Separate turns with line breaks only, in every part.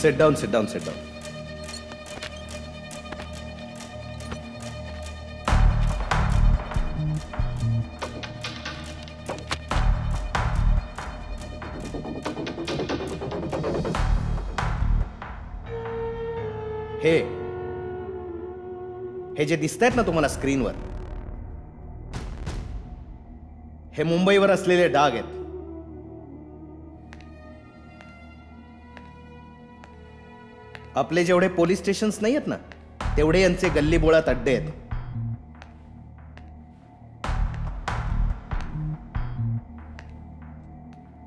Sit down, sit down, sit down. हे जे दिसतायत ना तुम्हाला स्क्रीनवर, हे मुंबईवर असलेले डाग आहेत. आपले जेवढे पोलीस स्टेशन्स नाही आहेत ना, तेवढे यांचे गल्लीबोळात अड्डे आहेत.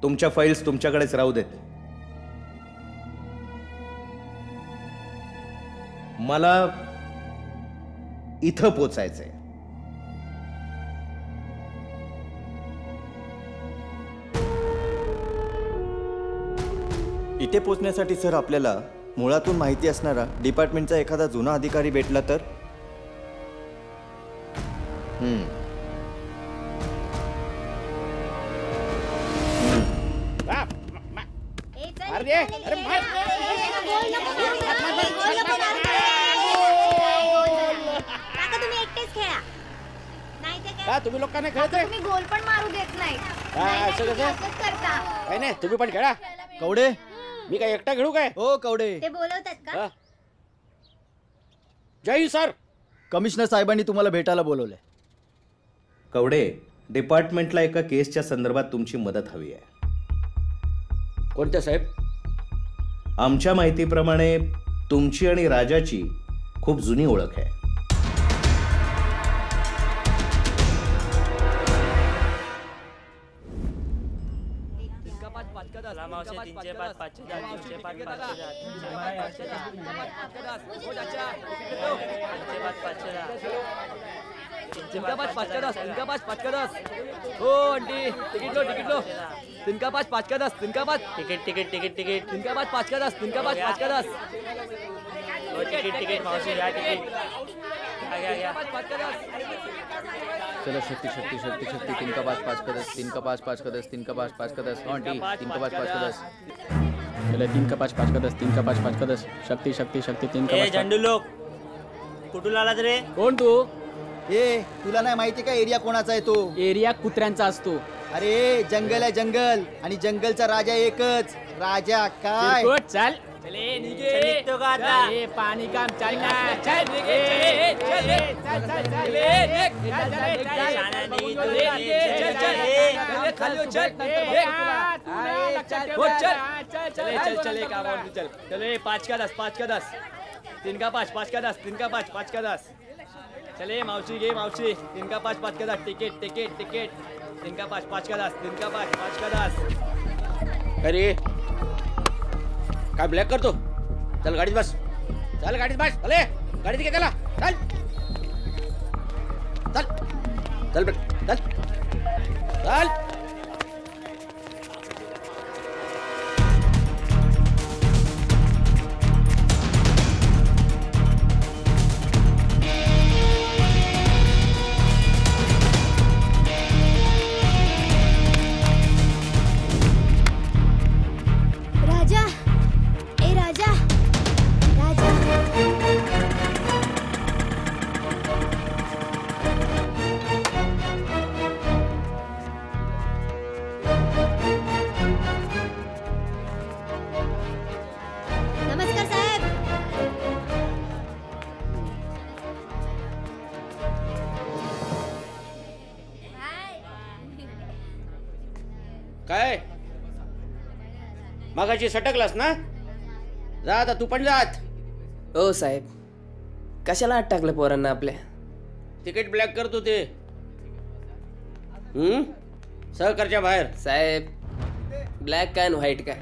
तुमच्या फाईल्स तुमच्याकडेच राहू देत. मला इथं पोचायचंय.
इथे पोचण्यासाठी सर आपल्याला मुळातून माहिती असणारा डिपार्टमेंटचा एखादा जुना अधिकारी भेटला तर.
तुम्ही लोकांना खेळताय,
तुम्ही गोल पण मारू देत नाही.
काय नाही, तुम्ही पण खेळा.
कवडे,
मी काय एकटा खेळू काय?
हो कवडे.
ते बोलवतात का?
जय सर.
कमिशनर साहेबांनी तुम्हाला भेटायला बोलवलंय.
कवडे, डिपार्टमेंटला एका केसच्या संदर्भात तुमची मदत हवी आहे.
कोणत्या साहेब?
आमच्या माहितीप्रमाणे तुमची आणि राजाची खूप जुनी ओळख आहे.
हो aunty, ticket low, ticket low. तिनका पाच, पाच का दस. तिनका पाच.
Ticket ticket ticket ticket.
तिनका पाच, पाच का दस. तिनका पाच, पाच का दस.
तिकीट तिकीट मावशी घ्या तिकीट. घ्या.
पाच का दस.
चलो शक्ति शक्ति शक्ति शक्ति. तिनका पाच, पाच का दस. तिनका पाच, पाच का दस. तिनका पाच, पाच का दस. आंटी, तिनका पाच, पाच का दस. चले तिनका पाच, पाच का दस. तिनका पाच, पाच का दस. शक्ति शक्ति शक्ति. तिनका पाच.
झंडू लोक कुठून आलात रे?
कोण तू?
ए, तुला नाही माहिती का एरिया कोणाचा आहे तो?
एरिया कुत्र्यांचा असतो.
अरे जंगल आहे जंगल, आणि जंगलचा राजा एकच. राजा काय?
चल चले निघे.
निघतो का आता?
ए पाणी काम चल ना. चल निघे. चल चले काम चल. चले पाच का दस. पाच का दस. तिनका पाच, पाच का दस. तिनका पाच, पाच का दस. चले मावशी घे मावशी. तिनका पाच, पाच का दस. Ticket ticket ticket. तिनका पाच, पाच का दस. तिनका पाच, पाच का दस.
अरे काय ब्लॅक करतो? चल गाडीत बस. चल गाडीत बस. चले गाडीत घे त्याला. चल चल चल चल चल. काय मागाची सटकलास ना? जा आता तू पण जात.
ओ साहेब, कशाला आत टाकलं पोरांना आपल्या?
तिकीट ब्लॅक करतो ते. सहकारच्या बाहेर.
साहेब ब्लॅक काय आणि व्हाईट काय,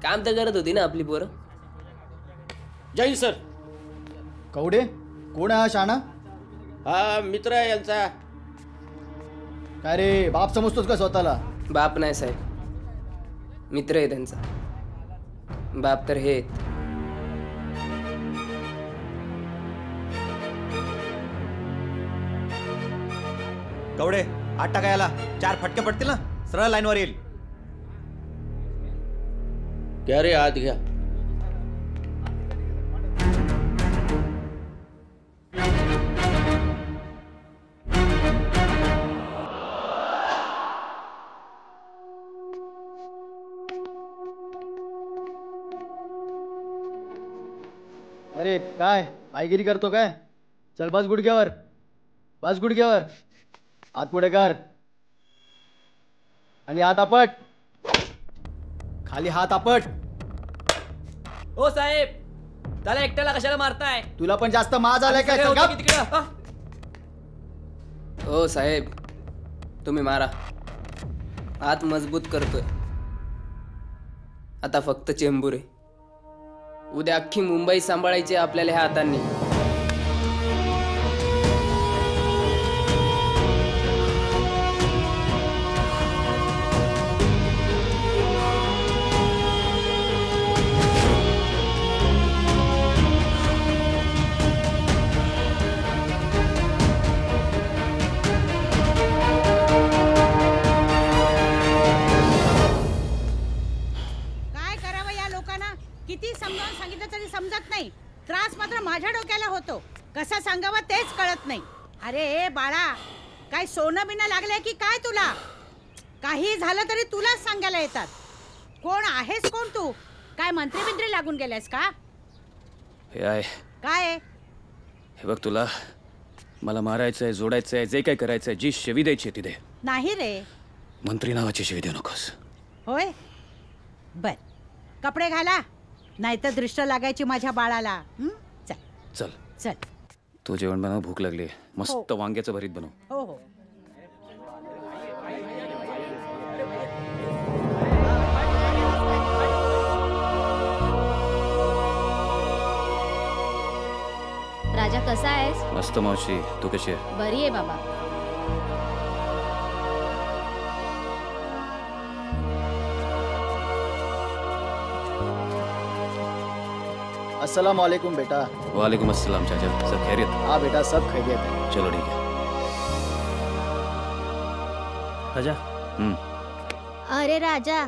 काम तर करत होती ना आपली पोरं.
जय सर.
कवडे, कोण आहे हा शाणा?
हा मित्र आहे यांचा.
काय रे, बाप समजतोस का स्वतःला?
बाप नाही साहेब, मित्र आहे त्यांचा. बाप तर हे आहेत.
कवडे, आत टाकायला 4 फटके पडतील ना, सरळ लाईनवर येईल.
घ्या रे आत घ्या.
अरे काय पायगिरी करतो काय? चल बस गुडघ्यावर, बस गुडघ्यावर, हात पुढे कर आणि हात आपट, खाली हात आपट.
ओ साहेब, त्याला एकट्याला कशाला मारताय?
तुला पण जास्त माज आलाय काय?
सगळे
चल
होते
गप.
की तिकडं? हा?
हो साहेब, तुम्ही मारा. हात मजबूत करतोय. आता फक्त चेंबूर आहे. उद्या अख्खी मुंबई सांभाळायची आपल्याला ह्या हातांनी.
काय करावं या लोकांना? किती समजावून सांगितलं तरी समजत नाही. त्रास मात्र माझ्या डोक्याला होतो. कसा सांगावं तेच कळत नाही. अरे बाळा, काय सोनं बिना लागलंय की काय तुला? काही झालं तरी तुलाच सांगायला येतात. कोण आहेस कोण तू? काय मंत्री बिंत्री लागून गेल्यास का?
हे आहे,
काय आहे?
हे बघ, तुला मला मारायचंय, जोडायचंय, जे काय करायचंय, जी शिवी द्यायची ती दे.
नाही रे.
मंत्री नावाची शिवी देऊ नकोस.
होय बर, कपडे घाला, नाहीतर दृष्ट लागायची माझ्या बाळाला. चल
चल
चल.
तू जेवण बनव, भूक लागली. मस्त वांग्याचं भरीत बनव.
हो हो.
राजा कसा आहेस?
मस्त मावशी, तू कशी आहे?
बरी आहे बाबा.
अस्सलाम वालेकुम बेटा. वालेकुम अस्सलाम चाचा, सब खैरियत? हाँ बेटा, सब खैरियत है. चलो ठीक है.
राजा.
अरे राजा,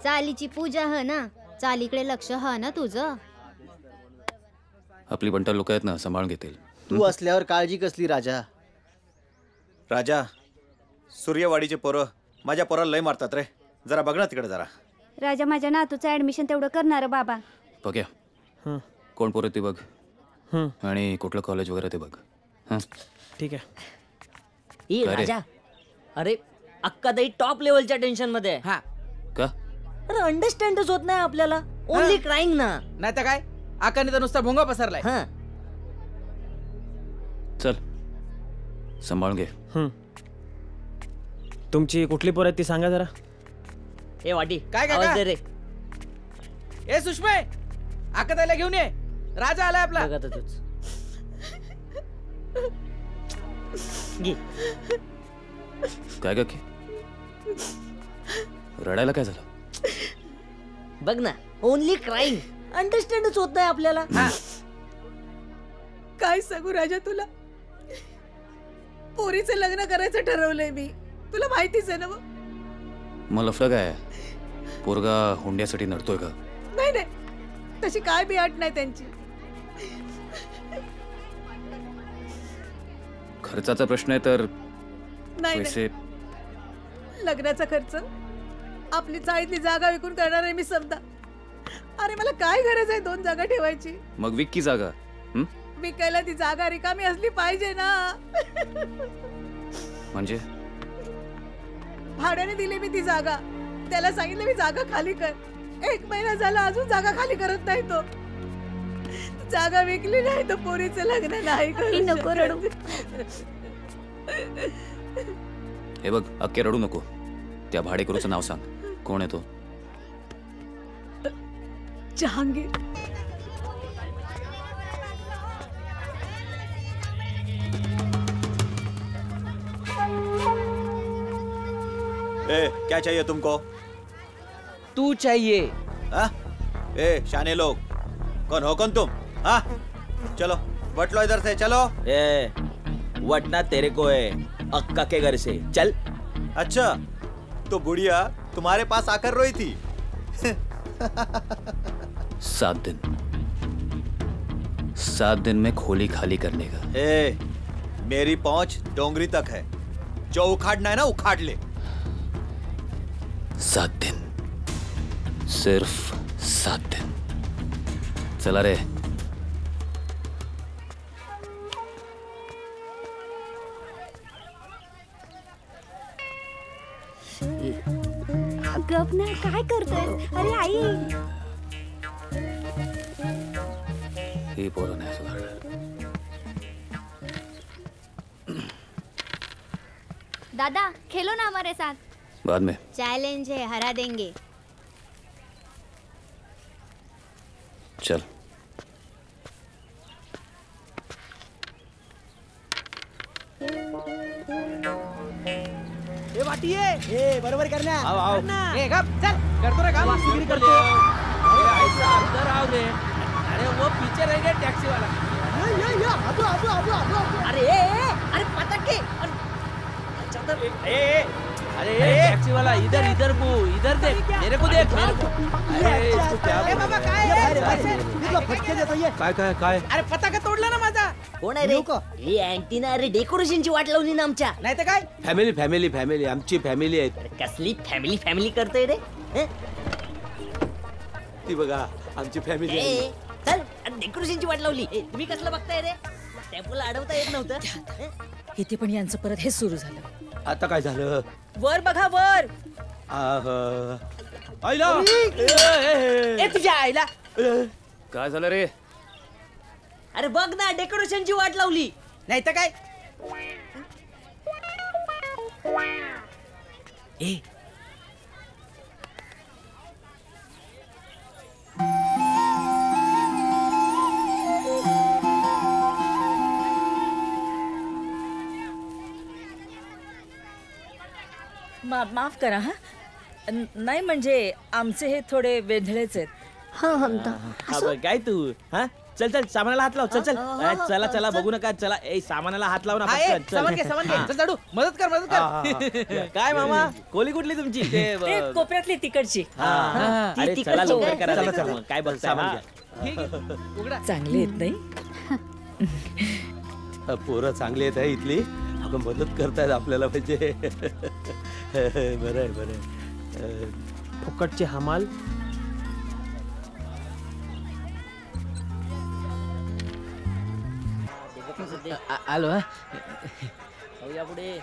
चालीची पूजा ह ना, चालीकडे लक्ष ह ना तुझं.
आपली बंटा लोक आहेत ना, सांभाळून घेतील.
तू असल्यावर काळजी कसली राजा? राजा, सूर्यवाडीचे पोरं माझ्या पोराला लय मारतात रे. जरा बघ ना तिकडे जरा.
राजा, माझ्या नातूचं ऍडमिशन तेवढं करणार बाबा.
बघ्या कोण पोरं ते बघ, आणि कुठलं कॉलेज वगैरे ते बघ. हां
ठीक आहे. ई
काय रे?
राजा, अरे अक्का दही टॉप लेवलच्या टेन्शन मध्ये आहे.
हा.
का?
अरे अंडरस्टँडच होत नाही आपल्याला. ओनली क्राईंग ना.
नाही तर काय, आकाने तर नुसता भोंगा पसरलाय.
हा.
चल सांभाळून घे.
तुमची कुठली पोर आहे ती सांगा जरा. ए वाटी,
काय
आवाज
काका?
दे रे.
ए सुषमे, आकाताईला घेऊन ये, राजा आलाय आपला.
बघ आता तूच. घे.
काय ग की रडायला काय झालं?
बघ ना, ओनली क्राईंग. अंडरस्टँडच होत नाही आपल्याला.
काय सांगू राजा तुला? पोरीचं लग्न करायचं ठरवलंय मी. तुला माहितीच आहे ना.
मग लफडं काय? पोरगा हुंड्यासाठी नडतोय का?
नाही नाही, तशी काय बी अट नाही त्यांची.
खर्चाचा प्रश्न आहे तर
नाही
पैसे.
लग्नाचा खर्च आपली चाळीतली जागा विकून करणार आहे मी समजा. अरे मला काय गरज आहे 2 जागा ठेवायची?
मग विक्की जागा.
विकायला ती जागा रिकामी असली पाहिजे ना.
म्हणजे
भाड्याने दिली मी ती जागा. त्याला सांगितलं मी जागा खाली कर. 1 महिना झाला अजून जागा खाली करत नाही तो. जागा विकली नाही तर पोरीचं लग्न नाही करू. नको रडू.
हे बघ, अक्के रडू नको. त्या भाडेकरूचं नाव सांग. कोण आहे तो?
जहांगीर.
ए, क्या चाहिए तुमको?
तू चाहिए.
हाँ? ए शाने लोग, कौन हो कौन तुम? हाँ, चलो बट लो इधर से. चलो.
ए, वटना तेरे को है, अक्का के घर से. चल.
अच्छा, तो बुढ़िया तुम्हारे पास आकर रोई थी.
7 दिन. 7 दिन में खोली खाली करने का.
ए, मेरी पहुंच डोंगरी तक है. जो उखाड़ना है ना उखाड़ ले.
7 दिन, सिर्फ 7 दिन. चला रे,
गप ना, काय करतोय? अरे आई,
ही पोरं नाही सुधारणार.
दादा खेलो ना हमारे साथ.
बाद में.
चैलेंज है, हरा देंगे.
चल.
ए वाटी ए बरोबर कर ना. आओ आओ ए गप चल करतो रे काम सुगिरी करतो. ऐसा अंदर आओ रे. अरे वो पीछे रह गया टैक्सी वाला. या अबू.
अरे पटाके.
अरे टैक्सी वाला इधर को इधर देख मेरे को देख मेरे को. अरे इसको क्या बाबा काय अरे पताका तोडला ना माझा.
कोण आहे रे? हे अँटीना. अरे डेकोरेशनची वाट लावली ना आमच्या.
नाही तर काय फॅमिली आमची फॅमिली आहे.
अरे कसली फॅमिली करतोय रे?
ती बघा आमची फॅमिली
ए, चल डेकोरेशनची वाट लावली. तुम्ही कसलं बघताय रे? टेम्पोला अडवता येत नव्हतं.
इथे पण यांचं परत हे सुरू झालं.
आता काय झालं?
वर बघा वर.
आईला
ए तुझ्या आईला.
काय झालं रे?
अरे बघ ना डेकोरेशनची वाट लावली.
नाही तर काय.
ए
माफ करा हा. नाही म्हणजे आमचे हे थोडे वेधळेच आहेत.
काय तू हा चल सामानाला हात लाव. चल चला बघू नका. चला सामानाला हात लाव ना. मदत कर. काय मामा कोली कुठली तुमची?
ते कोपऱ्यातली तिकडची.
अरे चला लवकर करा. काय बघ सामान
चांगले आहेत नाही?
पोरं चांगली आहेत इथली. अगं मदत करतायत आपल्याला म्हणजे. बरं आहे.
फुकटचे हमाल. आलो
या पुढे.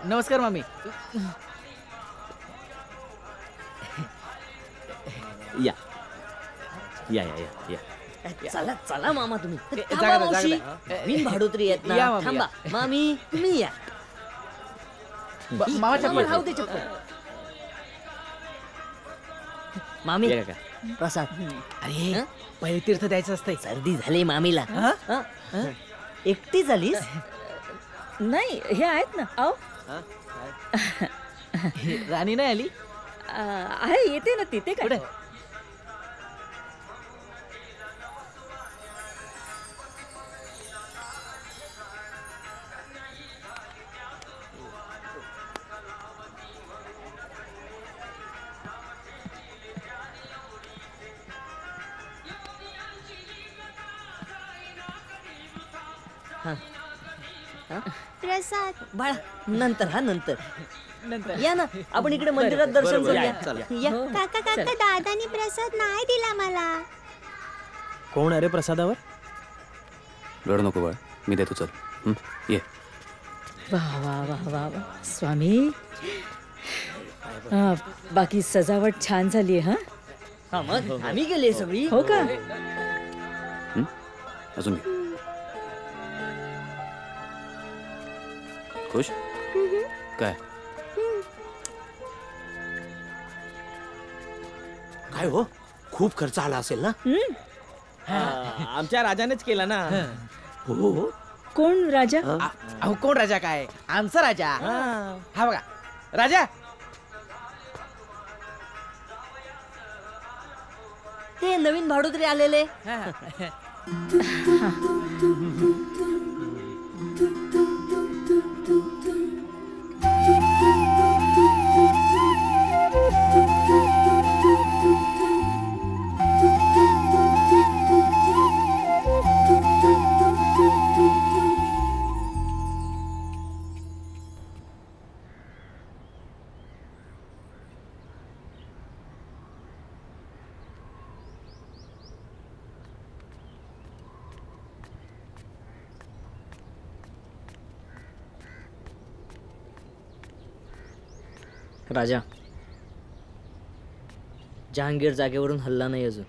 नमस्कार मामी. या
चला मामा तुम्ही.
जागा
थांबा
दे,
मावशी.
जागा
मी भाडोत्री येत
या
ना.
मामी,
थांबा मामी तुम्ही या.
मामा
मामा राहू दे चप्पल. मामी
ये का?
प्रसाद.
अरे पहिले तीर्थ द्यायचं असतंय.
सर्दी झाली मामीला. एकटी झालीस?
नाही हे आहेत ना. आओ
राणी नाही आली?
आहे येते ना तिथे काय.
प्रसाद.
बाळा नंतर नंतर या ना. आपण इकडे मंदिरात दर्शन करूया. या.
काका दादानी प्रसाद नाही दिला मला.
कोण आहे रे प्रसादावर?
रड नको बाळ, मी देतो. चल ये.
वा वा वा वा वा स्वामी. बाकी सजावट छान झाली. हा
मग आम्ही गेले सगळी.
हो का?
अजून घे. खुश? काय
काय हो, खूप खर्च आला असेल ना?
आमच्या राजानेच केला ना.
हो.
कोण राजा?
अहो कोण राजा काय, आमचा राजा. हा बघा राजा.
ते नवीन भाडोत्री आलेले. राजा, जहांगीर जागेवरून हल्ला नाही अजून.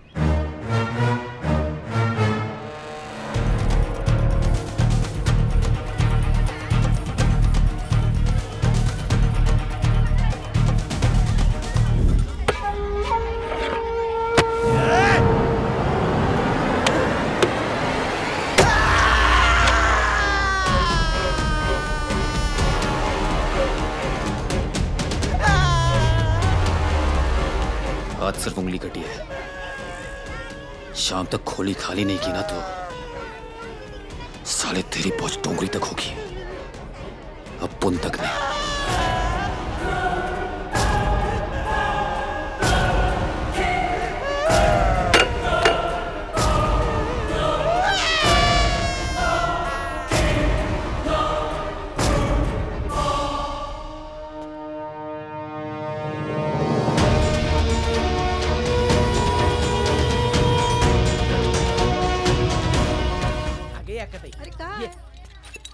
आज सिर्फ उंगली कटी है, शाम तक खोली खाली नहीं की ना तो साले तेरी पहुंच डोंगरी तक होगी, अब पुन तक नहीं.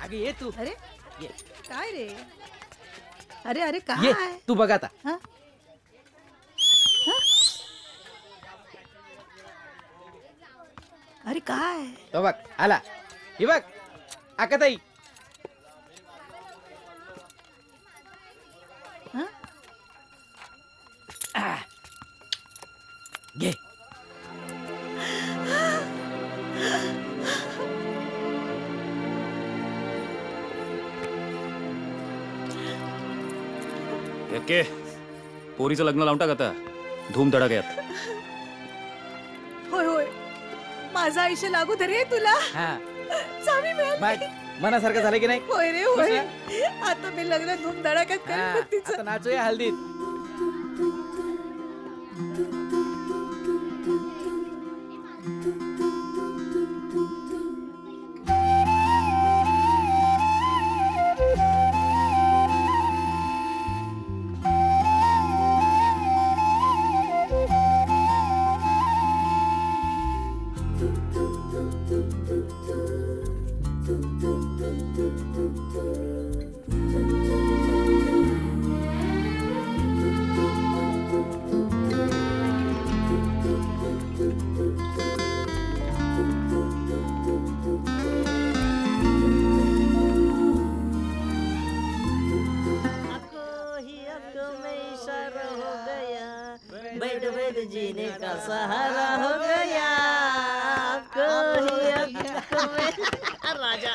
अगे ये तू.
अरे
ये
काय रे? अरे अरे काय
ये तू बघ आता.
हा? हा? अरे काय?
तो बघ आला. हे बघ आकाताई. घे.
के पोरीचं लग्न लावून टाक आता, धूम धडाक्यात.
होय होय, माझं आयुष्य लागू दे रे तुला. चावी मिळाली.
मनासारखं झालं की नाही?
होय रे होय. आता मी लग्न धूम धडाक्यात करेन बघ तिचं.
आता नाचूया हल्दीत.
जीने का सहारा हो गया. राजा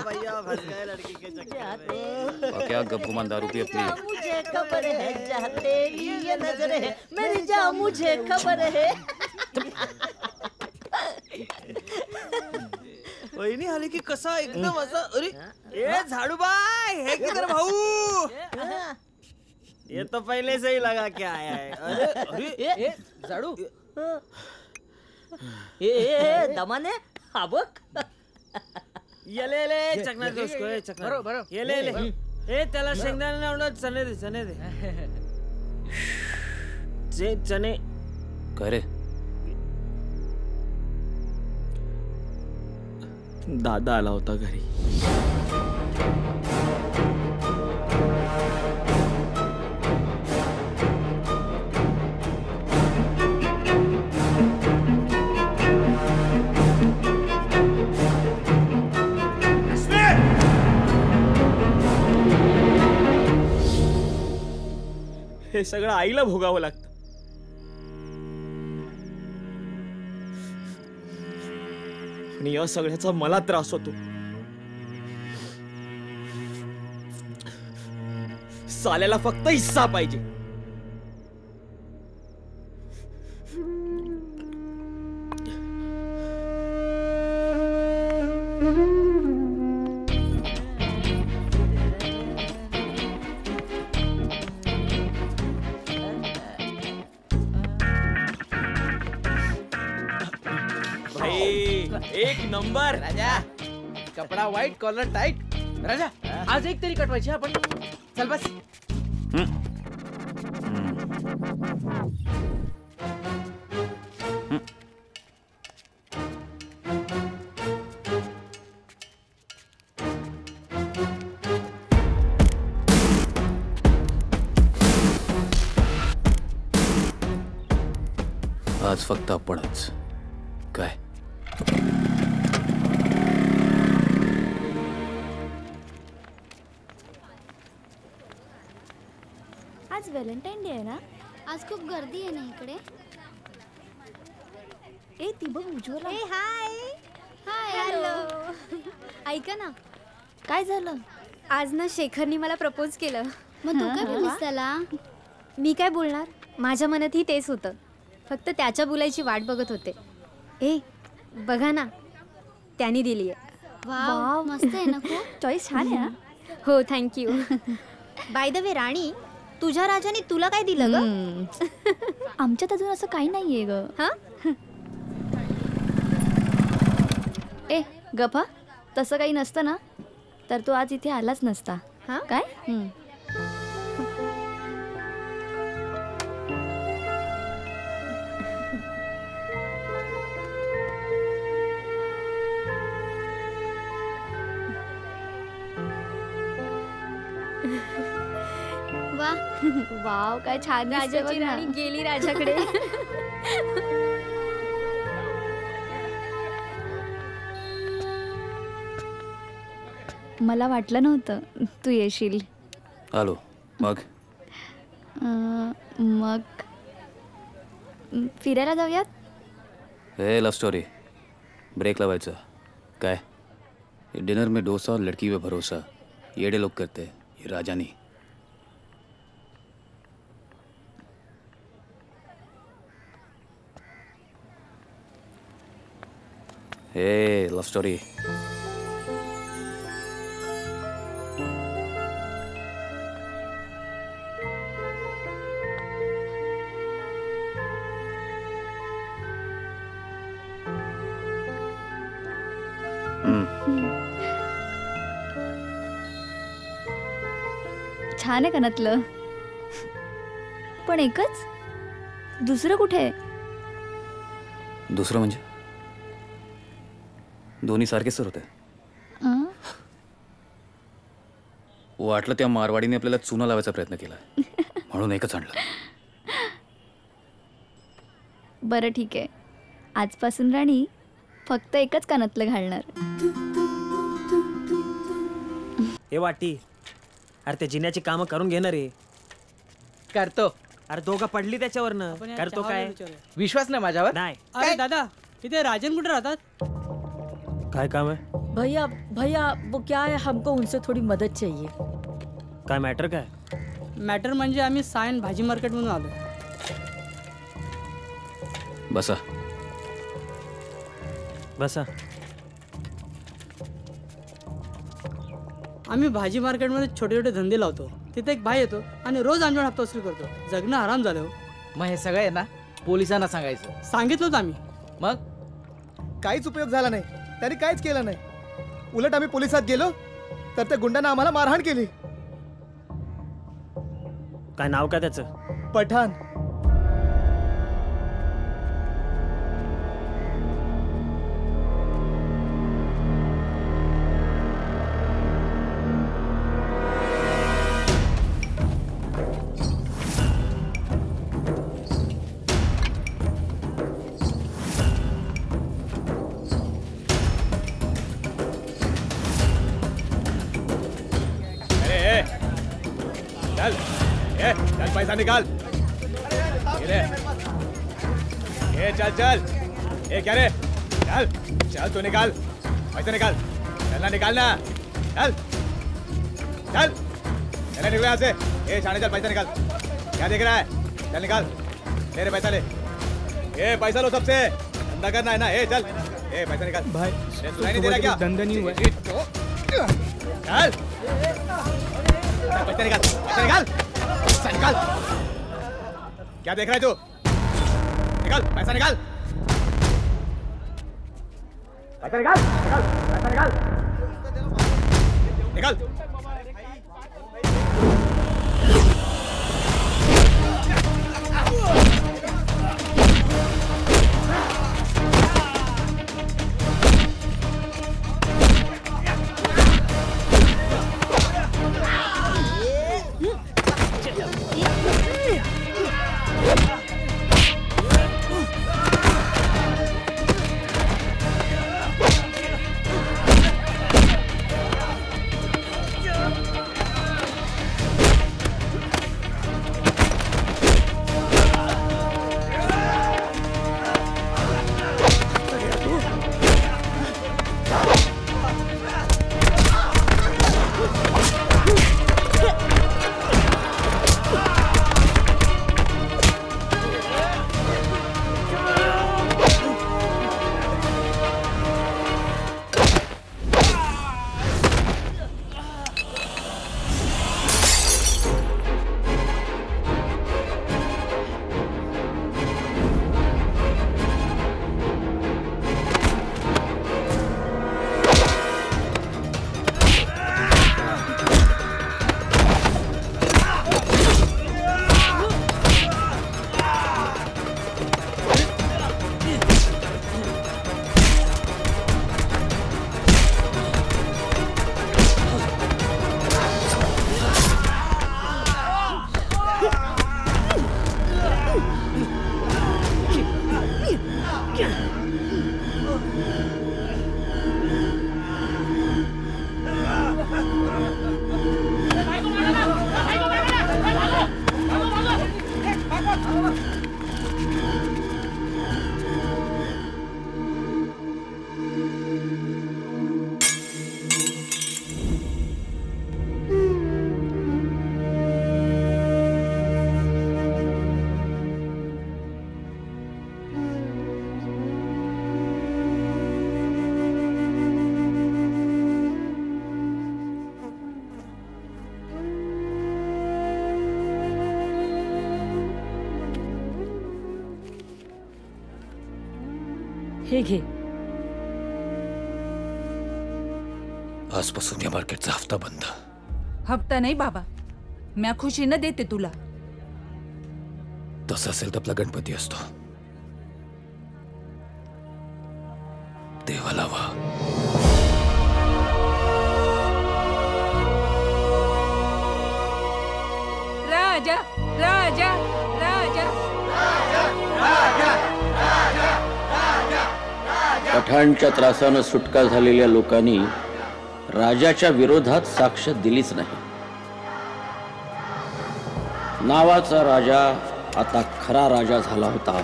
भैया फंस गए लड़की के चक्कर में.
और क्या गप्पू दारू पी अपनी.
मुझे खबर है जहाँ तेरी ये नजर है मेरी जान, मुझे खबर है.
वहिनी आली की कसा एकदम असा. अरे ए झाडूबाई, हे किधर भाऊ.
ये तो पहले से ही लगा के आया है.
अरे अरे झाडू.
दमाने हा बघ.
ये ले चकना दे उसको. चकना
बरो
ये ले ए त्याला शेंगदाणे लावणार. चणे दे जे चणे.
काय रे?
दादा आला होता घरी. हे सगळं आईला भोगावं लागतं. आणि या सगळ्याचा मला त्रास होतो. साल्याला फक्त हिस्सा पाहिजे. एक नंबर.
राजा, कपडा व्हाईट, कॉलर टाईट. राजा, आज एक तरी कटवायची आपण. चल बस.
आज फक्त आपणच. काय
आज व्हॅलेंटाईन डे आहे ना. आज खूप गर्दी आहे ना इकडे. ए ती बघ उज्ज्वला. ए हाय हाय. हॅलो. ऐका ना, काय झालं? आज ना शेखरनी मला प्रपोज केलं. मग तू काय बोललीस त्याला? मी काय बोलणार, माझ्या मनातही तेच होतं. फक्त त्याच्या बोलायची वाट बघत होते. ए बघा ना, त्याने दिली आहे. वाव मस्त आहे ना. खूप चॉईस छान आहे. हो थँक्यू. बाय द वे राणी, तुझ्या राजाने तुला काय दिलं ग? आमच्यात अजून असं काही नाहीये ग. हा
ए गप्पा, तसं काही नसतं ना तर तू आज इथे आलाच नसता.
हा
काय?
वा
वाव काय छान दिसते बघ
राजाची
ना.
राणी गेली राजाकडे.
मला वाटलं नव्हतं तू येशील.
आलो. मग
मग फिरायला जाऊयात.
हे लव स्टोरी ब्रेक लावायचा. काय डिनर में डोसा और लड़की पे भरोसा, येडे लोग करते हैं. ये राजानी. हे लव स्टोरी.
छान आहे कानातलं. पण एकच, दुसरं कुठे आहे?
दुसरं म्हणजे दोन्ही सारखेच तर होते. वाटलं त्या मारवाडीने आपल्याला चुना लावायचा प्रयत्न केला म्हणून एकच आणलं.
बरं ठीक आहे, आजपासून राणी फक्त एकच कानातलं घालणार.
हे वाटी, अरे ते जिन्याची कामं करून घेणार आहे.
करतो.
अरे दोघं पडली त्याच्यावरनं. करतो काय?
विश्वास नाही माझ्यावर.
नाही.
अरे दादा, इथे राजन कुठे राहतात?
काय काम आहे?
भैया भैया वो क्या है, हमको उनसे थोड़ी मदद चाहिए.
काय मॅटर काय?
मॅटर म्हणजे आम्ही सायन भाजी मार्केट मधून आलो.
बसा.
बसा.
आम्ही भाजी मार्केटमध्ये छोटे छोटे धंदे लावतो. तिथे एक भाई येतो आणि रोज आमच्यावर हप्ता वसूल करतो. जगणं आराम झालं.
मग हे सगळं आहे ना पोलिसांना सांगायचं.
सांगितलं होतं आम्ही.
मग काहीच उपयोग झाला नाही. त्यांनी काहीच केलं नाही. उलट आम्ही पोलिसात गेलो तर त्या गुंडांना आम्हाला मारहाण केली.
काय नाव काय त्याचं?
पठाण.
चल चल पैसा निकाल. ये चल चल. ये क्या रे? चल चल तू निकाल पैसा निकाल. चलना निकालना. चल चल चल निकल यहाँ से. ये छाने चल पैसा निकाल. क्या देख रहा है? चल निकाल. ले रे पैसा ले. ये पैसा लो सबसे. धंधा करना है ना. ये चल. ये पैसा निकाल.
भाई
सुनाई नहीं दे रहा क्या?
धंधा नहीं हुआ.
चल पैसा निकाल. पैसा निकाल. पैसा निकाल. क्या देख रहा है तू? निकाल पैसा निकाल. पैसा निकाल. निकाल पैसा निकाल. निकाल.
हे घे.
आजपासून या मार्केटचा हफ्ता बंद.
हप्ता नाही बाबा, म्या खुशीनं देते तुला.
तसं असेल तर आपला गणपती असतो. देवाला वा.
राजा राजा राजा
पठाणच्या त्रासानं सुटका झालेल्या लोकांनी राजाच्या विरोधात साक्ष दिलीच नाही. नावाचा राजा आता खरा राजा झाला होता.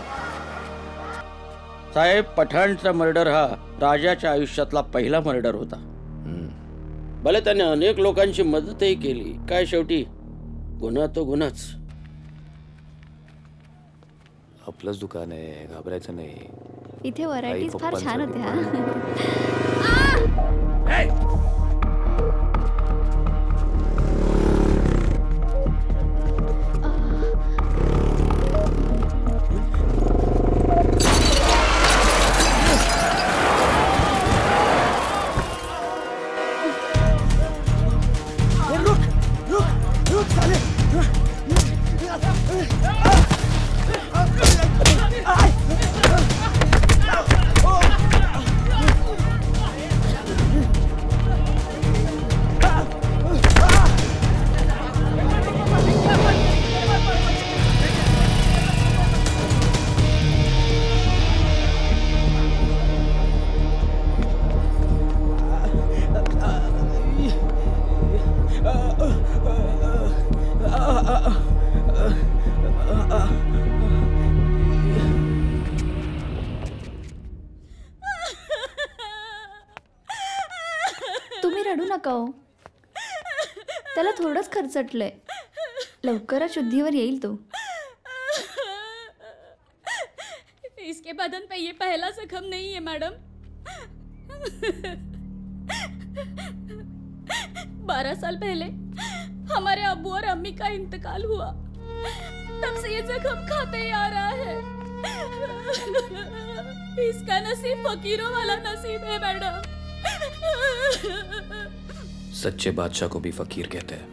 साहेब, पठाणचा मर्डर हा राजाच्या आयुष्यातला पहिला मर्डर होता. भले त्याने अनेक लोकांची मदतही केली, काय शेवटी गुन्हा तो गुन्हाच.
आपलंच दुकान आहे, घाबरायचं नाही.
इथे व्हरायटीज फार छान होत्या. तुम्ही रडू नका हो. त्याला थोडंच खर्चटलंय, लवकरच शुद्धीवर येईल तो.
इसके बदन पे ये पहला जख्म नहीं है मैडम. 12 साल पहले हमारे अब्बू और अम्मी का इंतकाल हुआ, तब से ये जख्म खाते ही आ रहा है. इसका नसीब फकीरों वाला नसीब है मैडम.
सच्चे बादशाह को भी फकीर कहते हैं.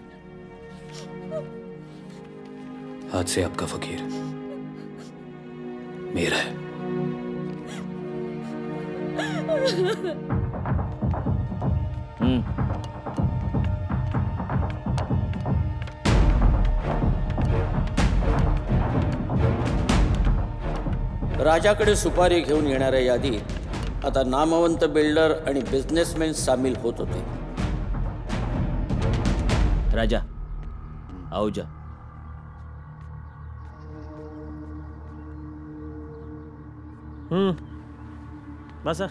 आज से आपका फकीर मेरा है.
राजाकडे सुपारी घेऊन येणाऱ्या यादीत आता नामवंत बिल्डर आणि बिझनेसमॅन सामील होत होते.
राजा, आओ जा. बसा.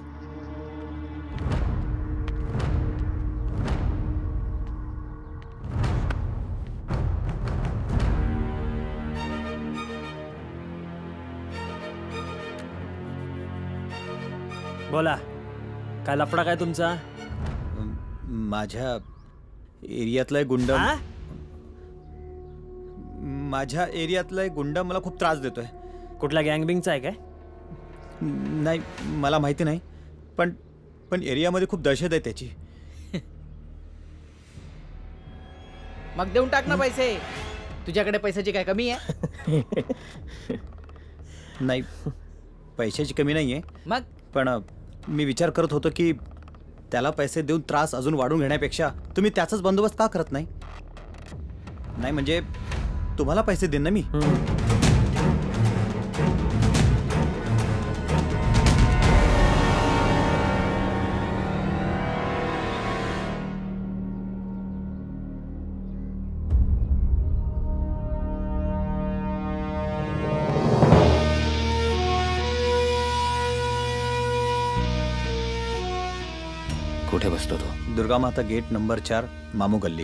बोला, काय लफडा काय तुमचा?
माझ्या एरियातला एक गुंड माझ्या एरियातला एक गुंड मला खूप त्रास देतोय.
कुठला गँगबिंगचा आहे काय?
नाही, मला माहिती नाही, पण एरियामध्ये खूप दहशत आहे त्याची.
मग देऊन टाक ना पैसे. तुझ्याकडे पैशाची काय कमी आहे?
नाही, पैशाची कमी नाहीये.
मग
पण मी विचार करत होतो की त्याला पैसे देऊन त्रास अजून वाढून घेण्यापेक्षा तुम्ही त्याचाच बंदोबस्त का करत नाही? नाही म्हणजे तुम्हाला पैसे देईन ना मी.
कुठे बसतो तो?
दुर्गा माता गेट नंबर 4, मामू गल्ली.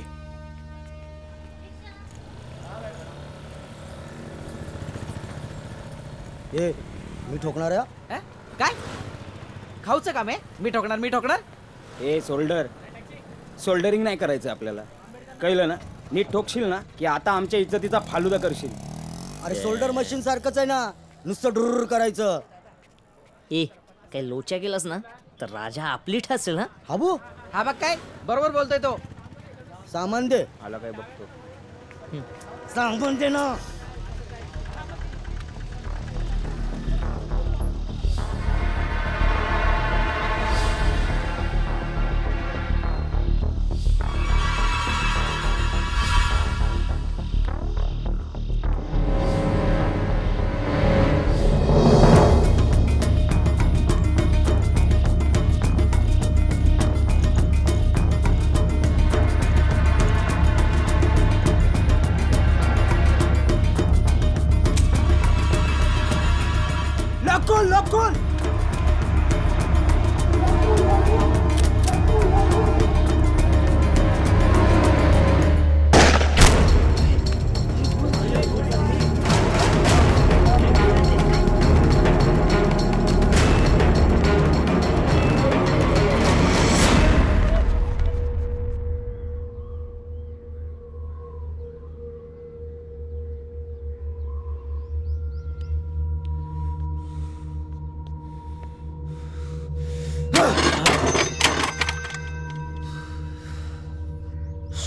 ए, मी ठोकणार आहे. काय खाऊचं काम आहे? मी ठोकणार.
ए सोल्डरिंग नाही करायचं आपल्याला, कळलं ना? नीट ठोकशील ना की आता आमच्या इज्जतीचा फालुदा करशील.
अरे सोल्डर मशीन सारखंच आहे ना, नुसतं डुर करायचं.
ए
काही लोच्या केलास ना तर राजा आपली ठसेल ना.
हाबू हा बघ काय बरोबर बोलतोय तो. सामान दे.
आला काय बघतो.
सामान दे ना.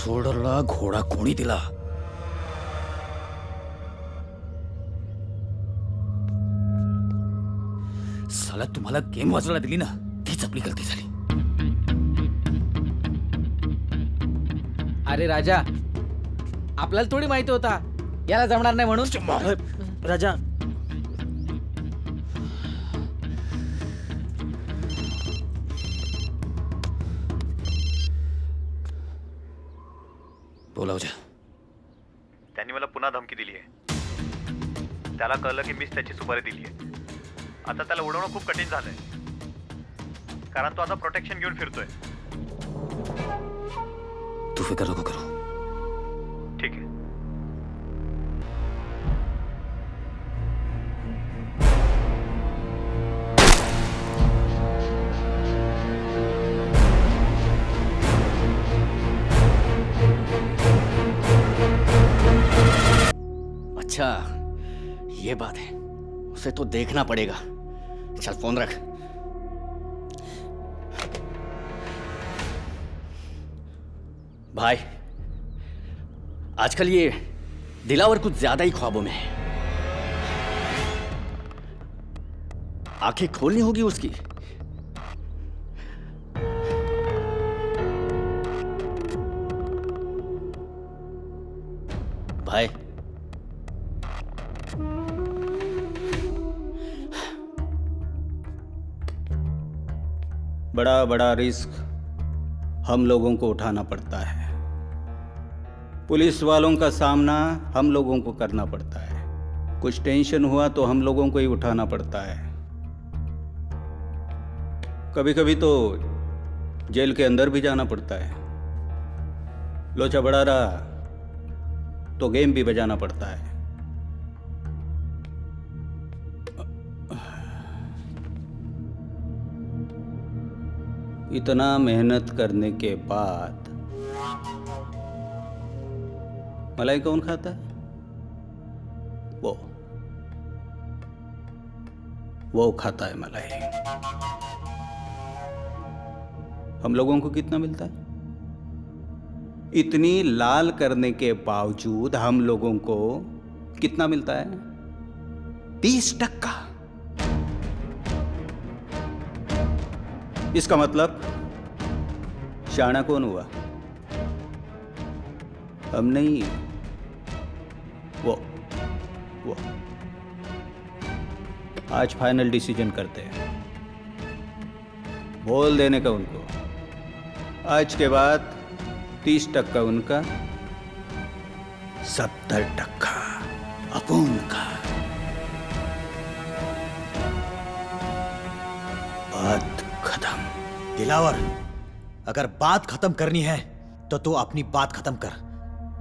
सोडला घोडा कोणी दिला? साला तुम्हाला गेम वाजवायला दिली ना तीच आपली गलती झाली.
अरे राजा आपल्याला थोडी माहिती होता याला जमणार नाही म्हणून.
राजा
बोलाव जा.
त्यांनी मला पुन्हा धमकी दिली आहे. त्याला कळलं की मीच त्याची सुपारी दिली आहे. आता त्याला उडवणं खूप कठीण झालंय कारण तो आता प्रोटेक्शन घेऊन फिरतोय.
तू फिकर नको करू.
ठीक आहे.
अच्छा ये बात है. उसे तो देखना पड़ेगा. चल फोन रख. भाई आजकल ये दिलावर कुछ ज्यादा ही ख्वाबों में है. आंखें खोलनी होगी उसकी. भाई
बड़ा बड़ा रिस्क हम लोगों को उठाना पड़ता है. पुलिस वालों का सामना हम लोगों को करना पड़ता है. कुछ टेंशन हुआ तो हम लोगों को ही उठाना पड़ता है. कभी कभी तो जेल के अंदर भी जाना पड़ता है. लोचा बड़ा रहा तो गेम भी बजाना पड़ता है. इतना मेहनत करने के बाद मलाई कौन खाता है? वो खाता है मलाई. हम लोगों को कितना मिलता है? इतनी लाल करने के बावजूद हम लोगों को कितना मिलता है? 30%. इसका मतलब शाना कौन हुआ? हम नहीं, वो आज फाइनल डिसीजन करते हैं. बोल देने का उनको. आज के बाद 30% उनका, 70% अपन का.
बात खत्म. दिलावर, अगर बात खत्म करनी है तो तू अपनी बात खत्म कर,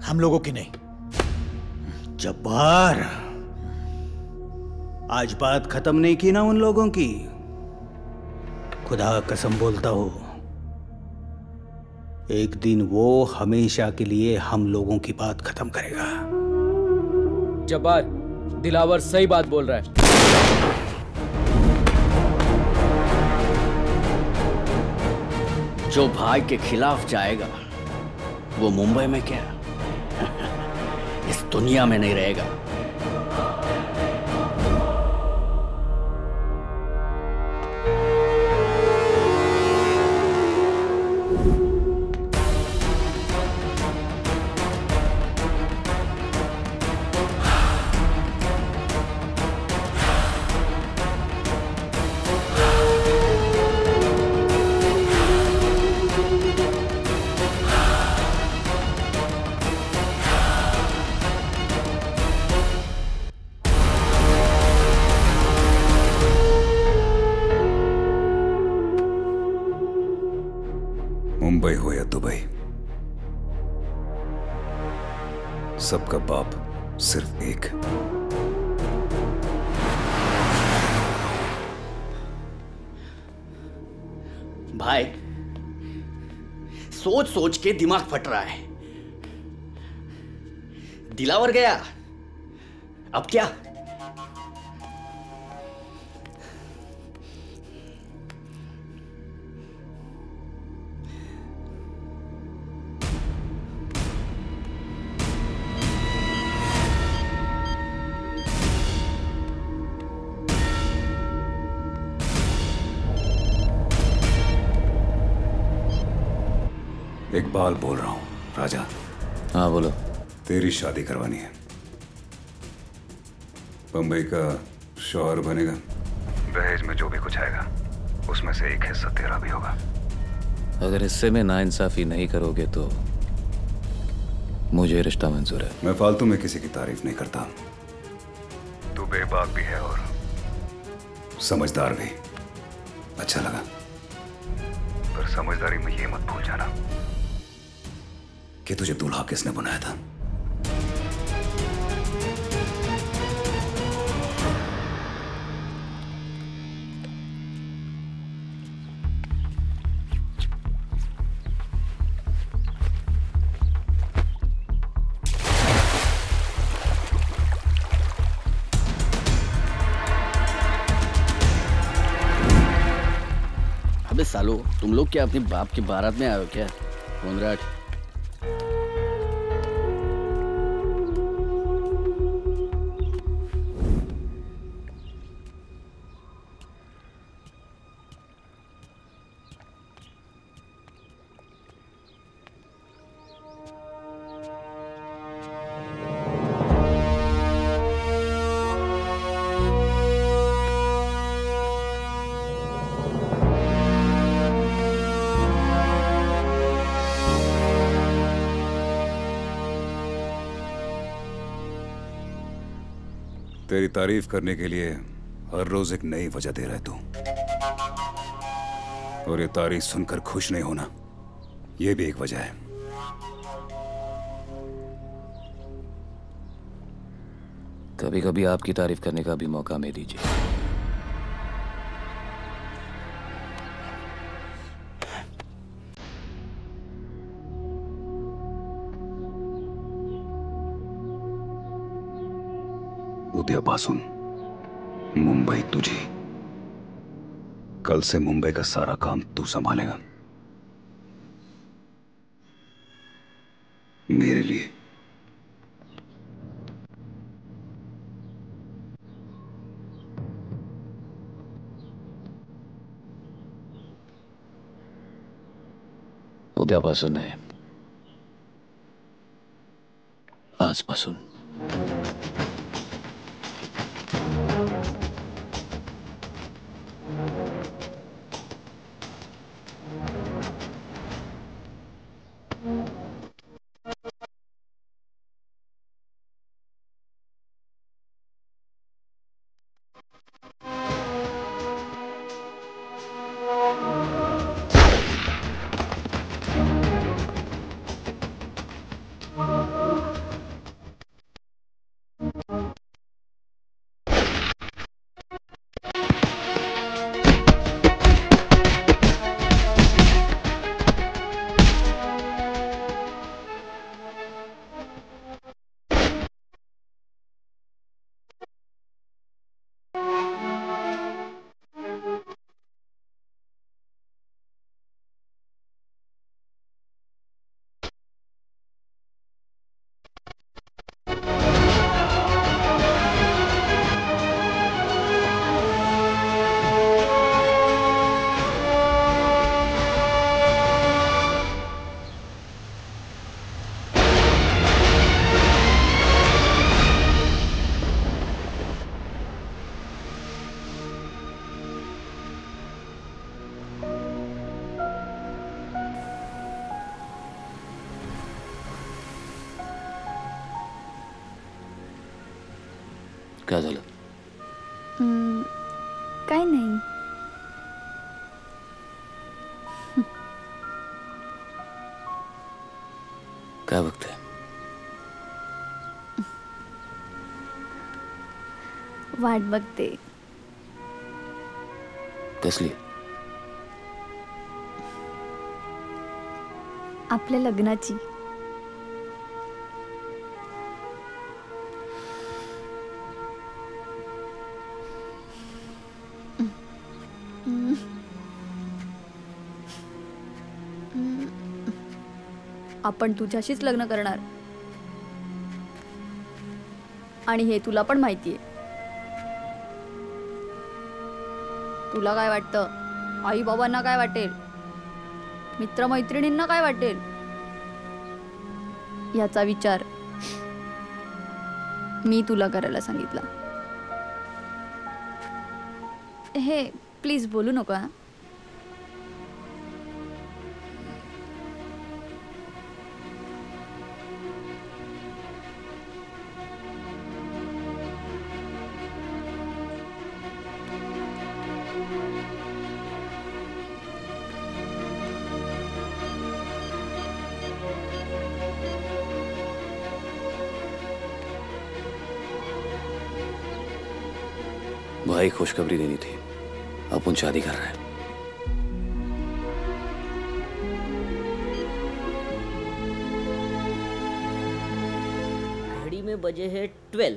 हम लोगों की नहीं.
जब्बार, आज बात खत्म नहीं की ना उन लोगों की. खुदा कसम बोलता हूं, एक दिन वो हमेशा के लिए हम लोगों की बात खत्म करेगा.
जब्बार, दिलावर सही बात बोल रहा है.
जो भाई के खिलाफ जाएगा वो मुंबई में क्या इस दुनिया में नहीं रहेगा।
मुंबई हो या दुबई, सबका बाप सिर्फ एक।
भाई सोच सोच के दिमाग फट रहा है। दिलावर गया, अब क्या?
इकबाल बोल रहा हूं राजा।
हाँ बोलो।
तेरी शादी करवानी है। बंबई का शौहर बनेगा। दहेज में जो भी कुछ आएगा उसमें से एक हिस्सा तेरा भी होगा।
अगर हिस्से में नाइंसाफी नहीं करोगे तो मुझे रिश्ता मंजूर है।
मैं फालतू में किसी की तारीफ नहीं करता। तू बेबाक भी है और समझदार भी। अच्छा लगा। पर समझदारी में ये मत भूल जाना कि तुझे दूल्हा किसने बनाया था।
अबे सालो, तुम लोग क्या अपने बाप की बारात में आए हो क्या? कोनराड,
तेरी तारीफ करने के लिए हर रोज एक नई वजह दे रहा है तू। और ये तारीफ सुनकर खुश नहीं होना, ये भी एक वजह है।
कभी कभी आपकी तारीफ करने का भी मौका हमें दीजिए।
उद्यापासून मुंबई तुझी। कल से मुंबई का सारा काम तू संभालेगा मेरे लिए।
उद्यापासून नाही, आजपासून। काय झालं?
काय नाही.
काय बघते?
वाट बघते.
कसली?
आपल्या लग्नाची. आपण तुझ्याशीच लग्न करणार आणि हे तुला पण माहितीये. तुला काय वाटतं? आई बाबांना काय वाटेल? मित्रमैत्रिणींना काय वाटेल? याचा विचार मी तुला करायला सांगितला. हे प्लीज बोलू नको. हा,
भाई खुशखबरी देनी थी. अपन शादी कर रहे हैं.
घड़ी में बजे है 12.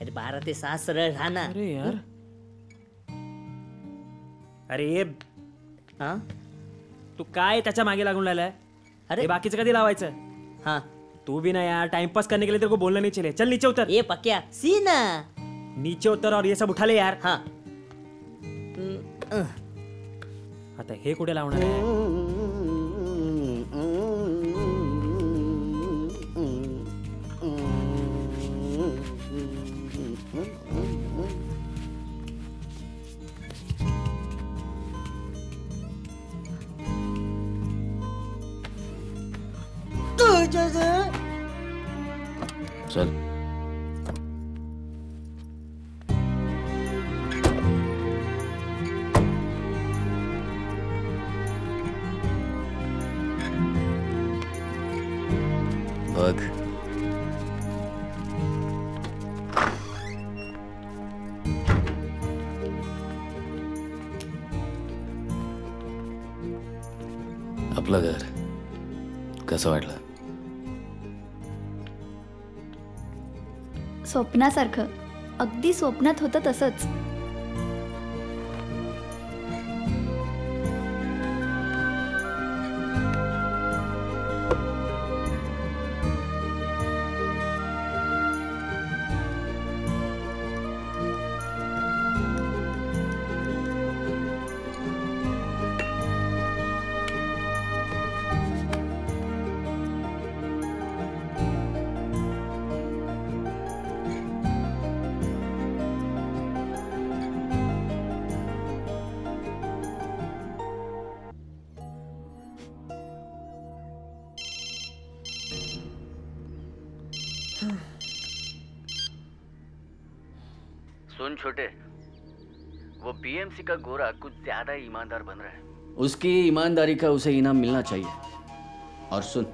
अरे 12 ते 6 सरळ राहणार.
अरे यार. अरे ये तू काय त्याच्या मागे लागून राहिलाय? अरे बाकीचं कधी लावायचं?
हाँ
तू भी ना यार, टाइम पास करने के लिए तेरे को बोलना नहीं चले. चल नीचे उतर.
ये पक्या सीना.
नीचे उतर और ये सब उठा ले यार.
हाँ.
आता हे कुठे लावणार आहे?
चल. बघ. आपलं घर कसं वाटलं?
स्वप्नासारखं. अगदी स्वप्नात होतं तसंच.
सुन छोटे, वो बीएमसी का गोरा कुछ ज्यादा ईमानदार बन रहा है. उसकी ईमानदारी का उसे इनाम मिलना चाहिए. और सुन,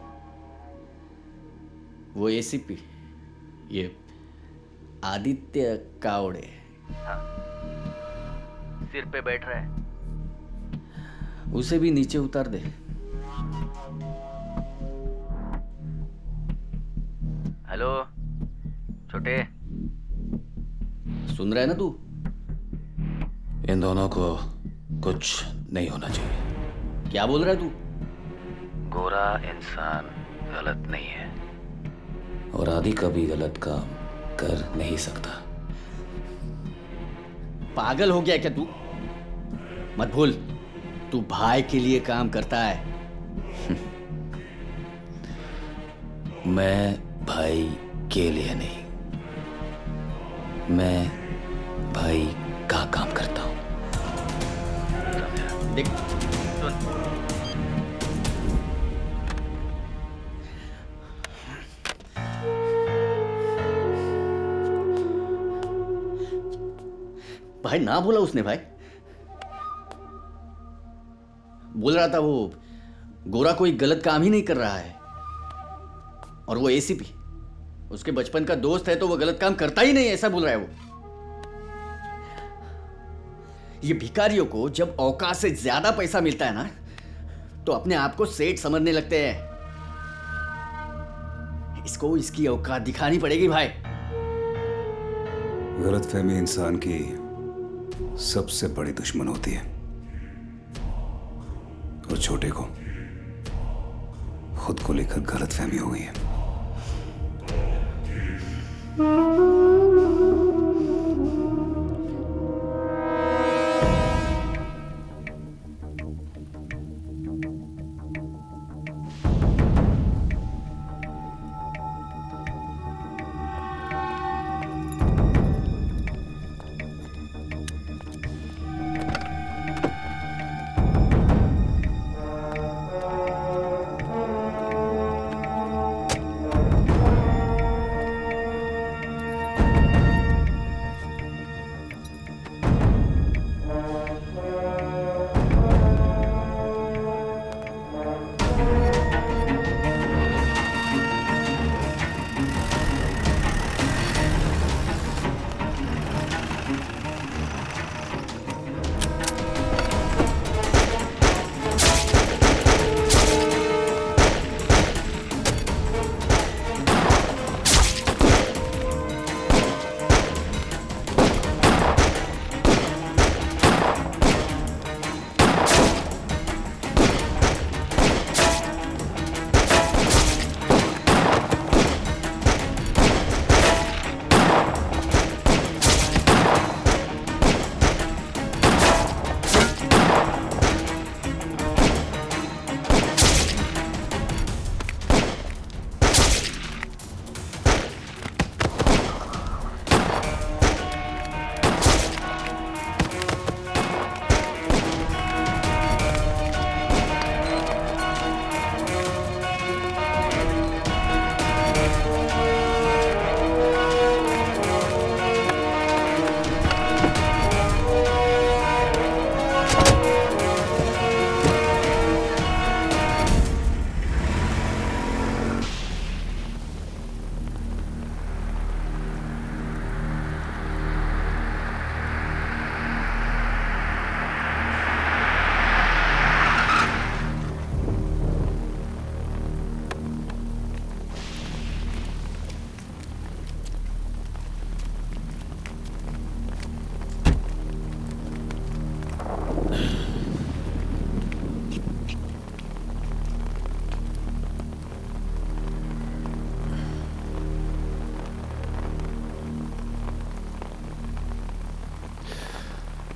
वो एसीपी ये आदित्य कावड़े सिर पे बैठ रहा है, उसे भी नीचे उतार दे. हेलो छोटे, सुन रहा है ना तू?
इन दोनों को कुछ नहीं होना चाहिए.
क्या बोल रहा है तू?
गोरा इंसान गलत नहीं है और आदि कभी गलत काम कर नहीं सकता.
पागल हो गया क्या तू? मत भूल, तू भाई के लिए काम करता है.
मैं भाई के लिए नहीं, मैं भाई का काम करता हूं.
देख सुन, भाई ना बोला उसने भाई। बोल रहा था वो गोरा कोई गलत काम ही नहीं कर रहा है, और वो एसीपी उसके बचपन का दोस्त है तो वो गलत काम करता ही नहीं, ऐसा बोल रहा है वो। ये भिखारियों को जब औकात से ज्यादा पैसा मिलता है ना तो अपने आप को सेठ समझने लगते हैं। इसको इसकी औकात दिखानी पड़ेगी भाई।
गलतफहमी इंसान की सबसे बड़ी दुश्मन होती है, और छोटे को खुद को लेकर गलतफहमी हो गई है।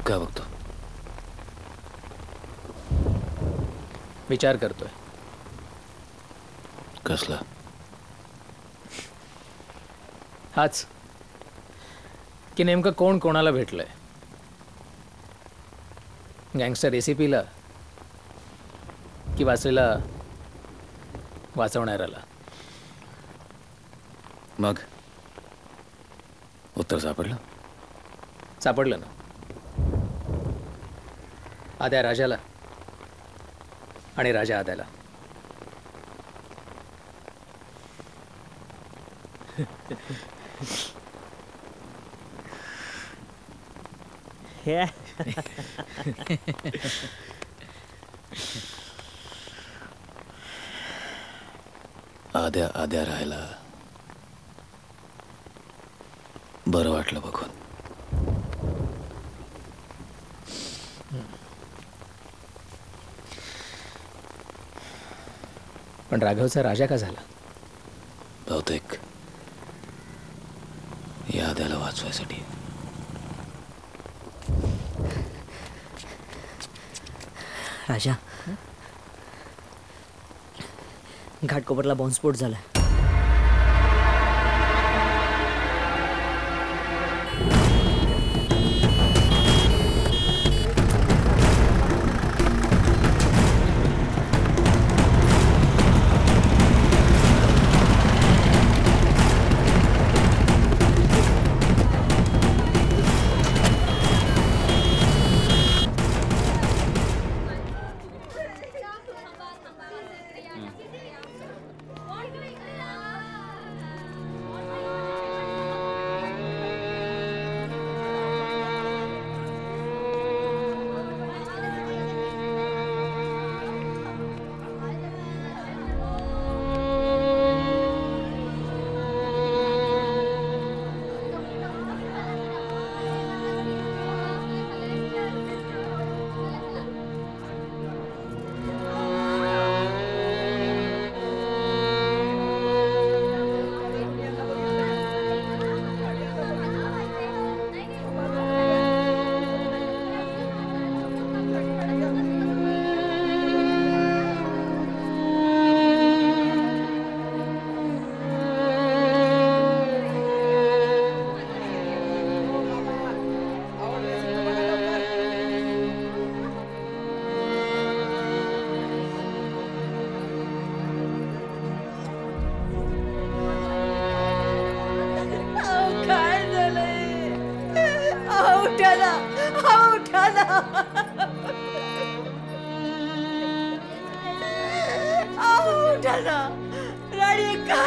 काय बघतो? विचार करतोय.
कसला?
हाच की नेमकं कोण कोणाला भेटलंय. गँगस्टर एसीपीला की वाचलेला वाचवणाऱ्याला.
मग उत्तर सापडलं?
सापडलं ना. आद्या राजाला आणि राजा आद्याला.
आद्या आद्या राहायला बरं वाटलं बघून.
पण राघवचा राजा का झाला?
बहुतेक या आद्याला वाचवायसाठी.
राजा, घाटकोपरला बॉम्बस्फोट झाला.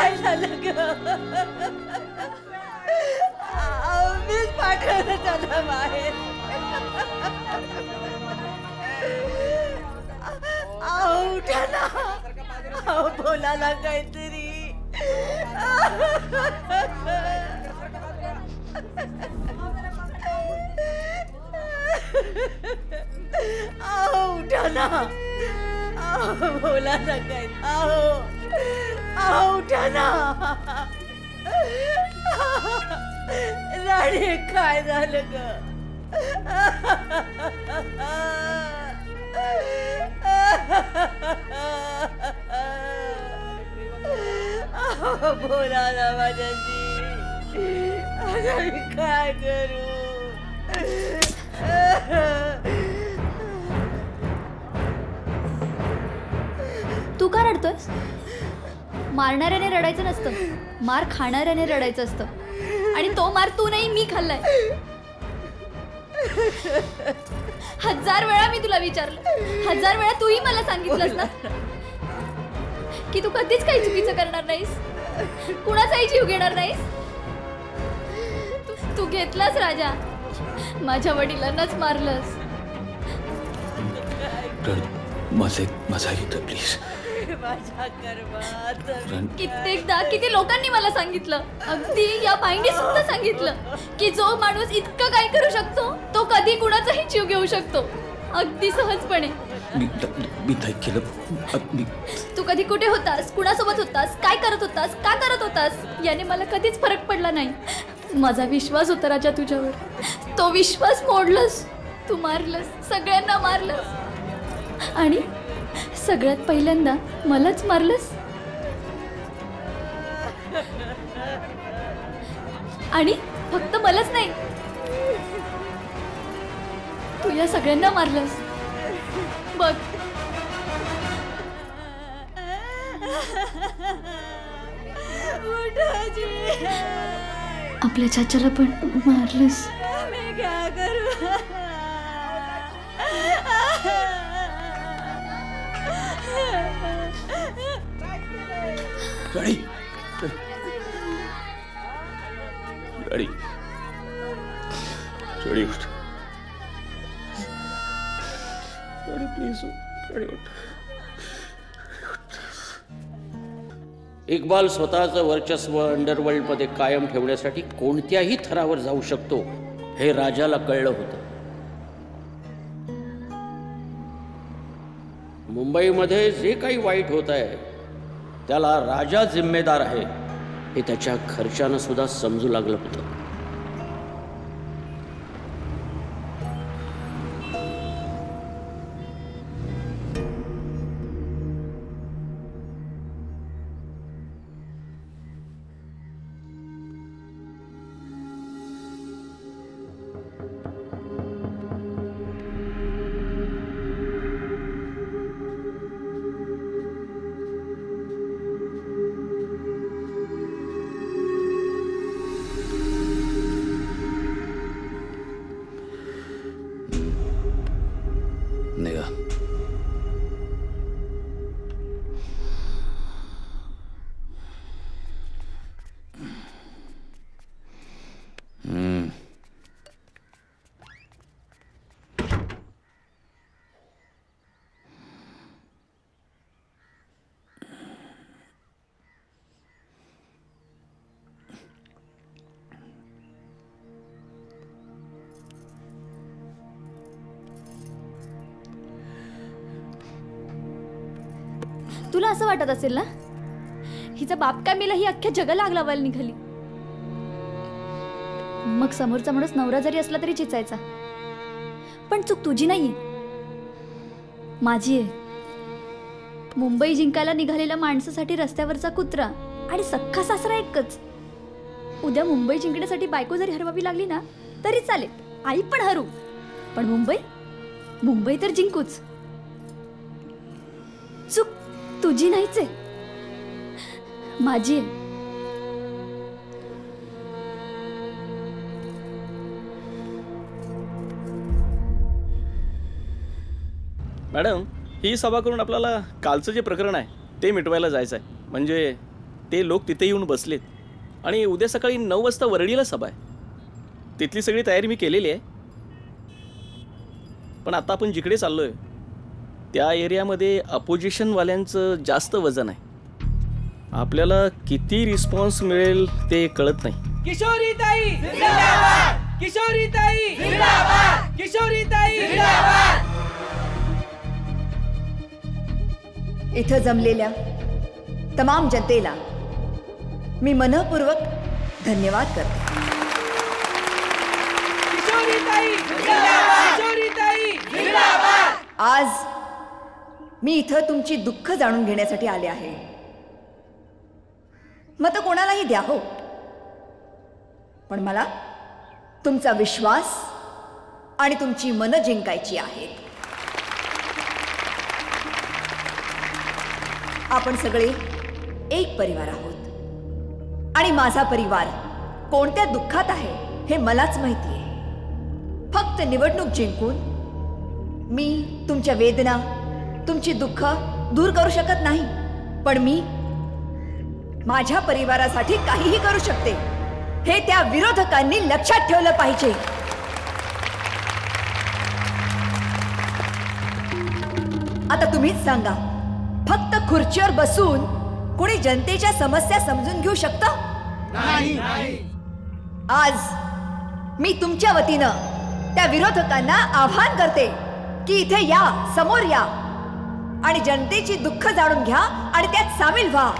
काय झालं ग? मीच पाठवलं त्याला बाहेर. उठा ना, बोला ना काहीतरी. उठा ना, बोला ना काय. उठा ना. राणे काय झालं ग? बोला ना माझ्याशी. आता मी काय करू?
तू का रडतोयस? मारणाऱ्याने रडायचं नसतं, मार खाणाऱ्याने रडायचं असतं. आणि तो मार तू नाही, मी खाल्लाय. 1000 वेळा मी तुला विचारलं, 1000 वेळा तूही मला सांगितलंस ना की तू कधीच काही चुकीचं करणार नाहीस, कुणाचाही जीव घेणार नाहीस. तू घेतलास राजा, माझ्या वडिलांनाच मारलंस.
माझा इथं प्लीज.
कित्येकदा किती लोकांनी मला सांगितलं, अगदी या बाईंनी सुद्धा सांगितलं की जो माणूस इतकं काय करू शकतो तो कधी कुणाचाही जीव घेऊ शकतो, अगदी सहजपणे.
मी नाही केलं.
तू कधी कुठे होतास, कुणासोबत होतास, काय करत होतास, का करत होतास याने मला कधीच फरक पडला नाही. माझा विश्वास होता राजा तुझ्यावर, तो विश्वास मोडलंस. तू मारलंस, सगळ्यांना मारलंस आणि सगळ्यात पहिल्यांदा मलाच मारलंस. आणि फक्त मलाच नाही, तू या सगळ्यांना मारलंस. बघ, आपल्या चाचाला पण मारलंस.
राणी, राणी, राणी उठ. राणी प्लीज, राणी उठ.
इक्बाल स्वतःचं वर्चस्व अंडरवर्ल्डमध्ये कायम ठेवण्यासाठी कोणत्याही थरावर जाऊ शकतो हे राजाला कळलं होतं. मुंबईमध्ये जे काही वाईट होत आहे त्याला राजा जिम्मेदार आहे हे त्याच्या घरच्यांना सुद्धा समजू लागलं होतं.
निघा.
तुला असं वाटत असेल ना हिचा बाप काय मेला, ही अख्ख्या जगाला आग लावायला निघाली. मग समोरचा माणूस नवरा जरी असला तरी चिचायचा. पण चूक तुझी नाहीये, माझी आहे. मुंबई जिंकायला निघालेल्या माणसासाठी रस्त्यावरचा कुत्रा आणि सख्खा सासरा एकच. उद्या मुंबई जिंकण्यासाठी बायको जरी हरवावी लागली ना तरी चालेल, आई पण हरू, पण मुंबई तर जिंकूच. चूक तुझी नाहीच आहे, माझी आहे.
मॅडम, ही सभा करून आपल्याला कालचं जे प्रकरण आहे ते मिटवायला जायचं आहे. म्हणजे
ते लोक तिथे येऊन बसलेत आणि उद्या सकाळी 9 वाजता वरळीला सभा आहे. तिथली सगळी तयारी मी केलेली आहे. पण आता आपण जिकडे चाललोय त्या एरियामध्ये अपोजिशनवाल्यांचं जास्त वजन आहे. आपल्याला किती रिस्पॉन्स मिळेल ते कळत नाही.
किशोरीताई जिंदाबाद, किशोरीताई जिंदाबाद, किशोरीताई जिंदाबाद.
इथं जमलेल्या तमाम जनतेला मी मनःपूर्वक धन्यवाद करते.
किशोरीताई जिंदाबाद, किशोरीताई जिंदाबाद.
आज मी इथं तुमची दुःख जाणून घेण्यासाठी आले आहे. मत कोणालाही द्या हो, पण मला तुमचा विश्वास आणि तुमची मनं जिंकायची आहेत. आपण सगळे एक परिवार आहोत आणि माझा परिवार कोणत्या दुःखात आहे हे मलाच माहिती आहे. फक्त निवडणूक जिंकून मी तुमच्या वेदना, तुमची दुःख दूर करू शकत नाही, पण मी माझ्या परिवारासाठी काहीही करू शकते हे त्या विरोधकांनी लक्षात ठेवलं पाहिजे. आता तुम्हीच सांगा, फक्त खुर्चीवर बसून कोणी जनतेच्या समस्या समजून घेऊ शकतं? नाही. आज मी तुमच्या वतीनं त्या विरोधकांना आवाहन करते की इथे या, समोर या आणि जनतेची दुःख जाणून घ्या आणि त्यात सामील व्हा.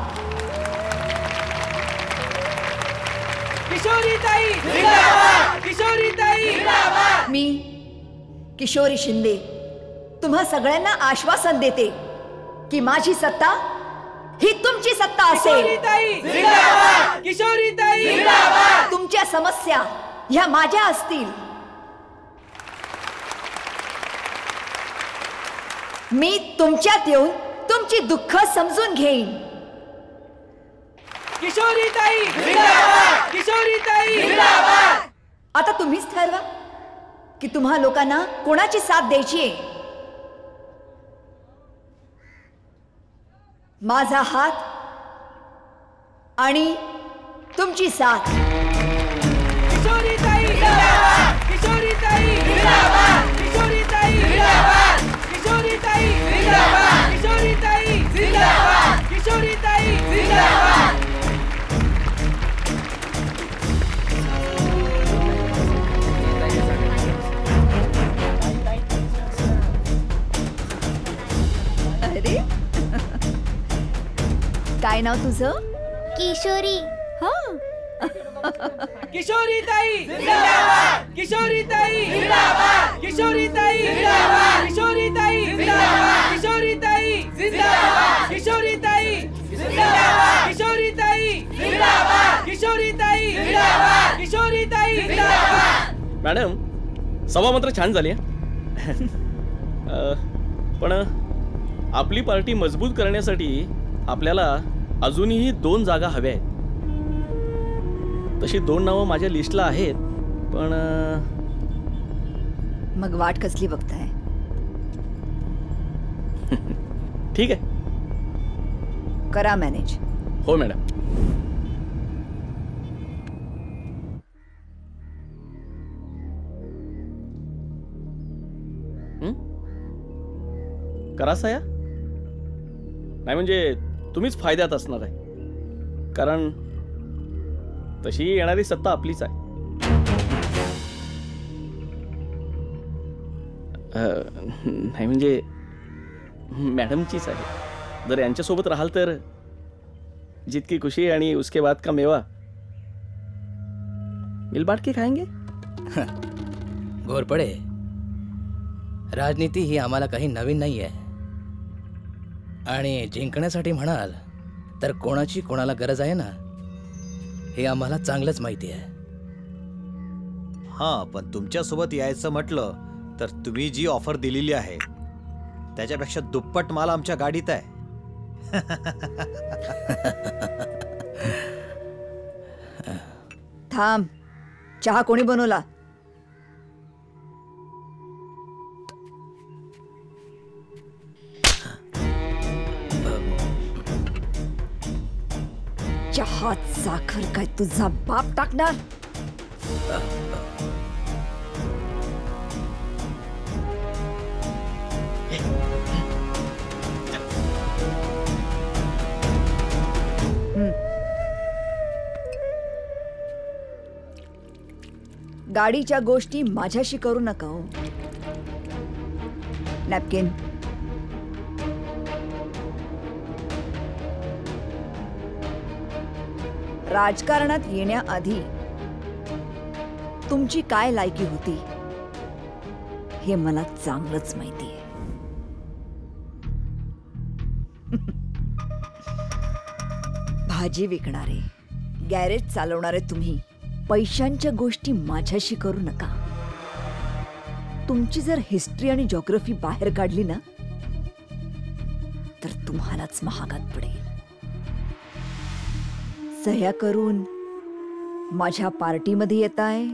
किशोरीताई जिंदाबाद, किशोरीताई जिंदाबाद.
मी किशोरी शिंदे तुम्हा सगळ्यांना आश्वासन देते की माझी सत्ता ही तुमची सत्ता असेल.
किशोरीताई जिंदाबाद, किशोरीताई जिंदाबाद.
तुमच्या समस्या ह्या माझ्या असतील. मी तुमच्यात येऊन तुमची दुःख समजून घेईन.
किशोरीताई जिंदाबाद, किशोरीताई जिंदाबाद.
आता तुम्हीच ठरवा की तुम्हा लोकांना कोणाची साथ द्यायची आहे. माझा हात आणि तुमची साथ.
किशोरीताई जिंदाबाद, किशोरीताई जिंदाबाद, किशोरीताई जिंदाबाद, किशोरीताई जिंदाबाद, किशोरीताई जिंदाबाद, किशोरीताई जिंदाबाद.
अरे काय नाव तुझं?
किशोरी.
किशोरीताई जिंदाबाद, किशोरीताई जिंदाबाद, किशोरीताई जिंदाबाद, किशोरीताई जिंदाबाद, किशोरीताई जिंदाबाद, किशोरीताई जिंदाबाद, किशोरीताई जिंदाबाद, किशोरीताई जिंदाबाद, किशोरीताई जिंदाबाद.
मॅडम, सभा मात्र छान झाली. पण आपली पार्टी मजबूत करण्यासाठी आपल्याला अजूनही 2 जागा हव्या आहेत. तशी 2 नावं माझ्या लिस्टला आहेत, पण
मग वाट कसली बघताय?
ठीक आहे,
करा मॅनेज.
हो मॅडम. करा सया. नाही म्हणजे तुम्हीच फायद्यात असणार आहे, कारण तशी येणारी सत्ता आपलीच आहे. नाही म्हणजे मॅडमचीच आहे. जर यांच्यासोबत राहाल तर जितकी खुशी आणि उसके बाद का मेवा मिल बांट के खाएंगे.
घोरपडे, राजनीती ही आम्हाला काही नवीन नाही आहे आणि जिंकण्यासाठी म्हणाल तर कोणाची कोणाला गरज आहे ना, हे आम्हाला चांगलंच माहिती आहे.
हां, पण तुमच्यासोबत यायचं म्हटलं तर तुम्ही जी ऑफर दिलेली आहे त्याच्यापेक्षा दुप्पट माल आमच्या गाडीत आहे.
थांब, चहा कोणी बनवला? हात साखर काय तुझा बाप टाकणार? गाडीच्या गोष्टी माझ्याशी करू नका हो. नॅपकिन. राजकारणात येण्याआधी तुमची काय लायकी होती हे मला चांगलंच माहिती आहे. भाजी विकणारे, गॅरेज चालवणारे तुम्ही पैशांच्या गोष्टी माझ्याशी करू नका. तुमची जर हिस्ट्री आणि जिओग्राफी बाहेर काढली ना तर तुम्हालाच महागात पडेल. सह्या करून माझ्या पार्टीमध्ये येताय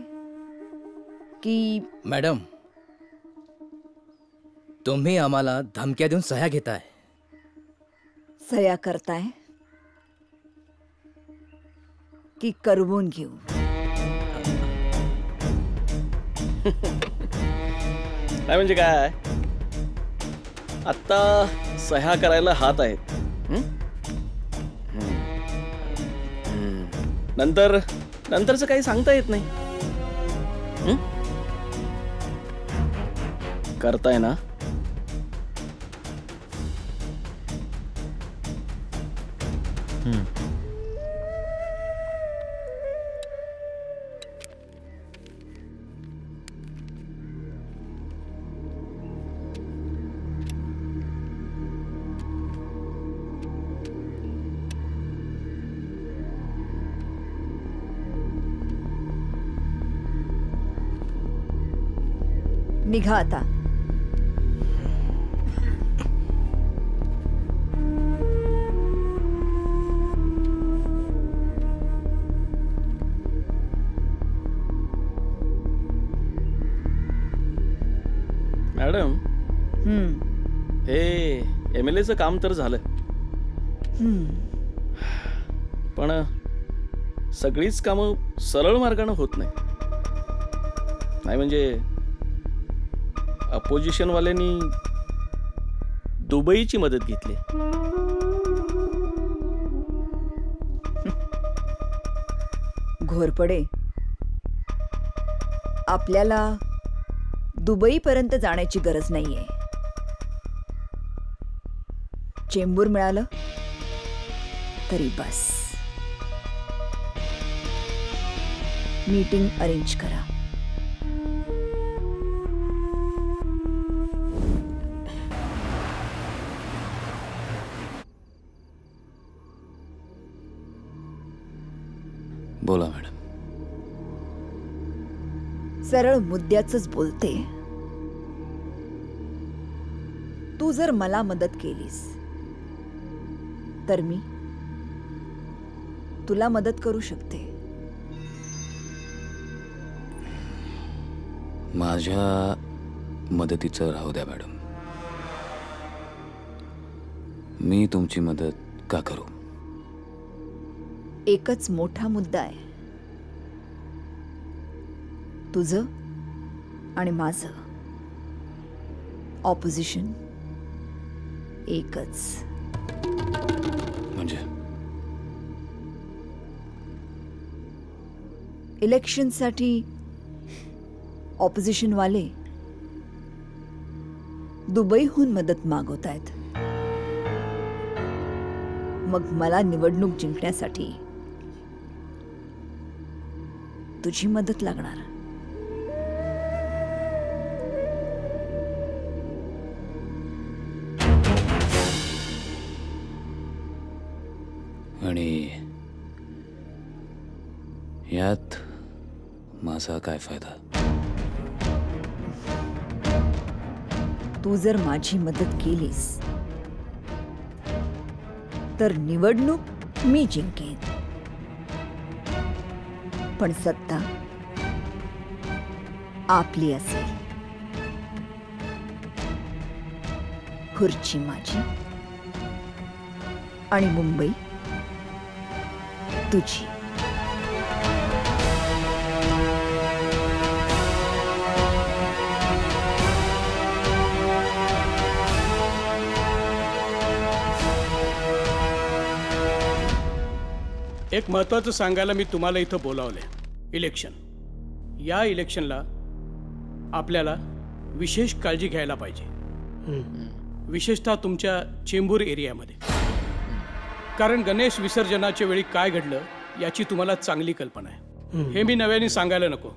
की?
मॅडम, तुम्ही आम्हाला धमक्या देऊन सह्या घेताय.
सह्या करताय की करवून घेऊ?
काय म्हणजे काय? आता सह्या करायला हात आहेत. नंतरचं काही सांगता येत नाही. करताय ना?
निघा आता.
मॅडम, हे MLAचं काम तर झालं, पण सगळीच कामं सरळ मार्गाने होत नाही. म्हणजे अपोजिशन वाल्यांनी दुबईची मदत घेतली.
घोरपडे, आपल्याला दुबईपर्यंत जाण्याची गरज नाहीये. चेंबूर मिळालं तरी बस. मीटिंग अरेंज करा.
बोला मॅडम.
सरळ मुद्द्याचंच बोलते. तू जर मला मदत केलीस तर मी तुला मदत करू शकते.
माझ्या मदतीचं राहू द्या मॅडम. मी तुमची मदत का करू?
एकच मोठा मुद्दा आहे. तुझं आणि माझं ऑपोजिशन एकच.
म्हणजे
इलेक्शनसाठी ऑपोजिशन वाले दुबईहून मदत मागवत आहेत. मग मला निवडणूक जिंकण्यासाठी तुझी मदत लागणार.
आणि यात माझा काय फायदा?
तू जर माझी मदत केलीस तर निवडणूक मी जिंकेन, पण सत्ता आपली असेल. खुर्ची माझी आणि मुंबई तुझी.
एक महत्त्वाचं सांगायला मी तुम्हाला इथं बोलावलंय. इलेक्शन. या इलेक्शनला आपल्याला विशेष काळजी घ्यायला पाहिजे, विशेषतः तुमच्या चेंबूर एरियामध्ये. कारण गणेश विसर्जनाच्या वेळी काय घडलं याची तुम्हाला चांगली कल्पना आहे. हे मी नव्याने सांगायला नको.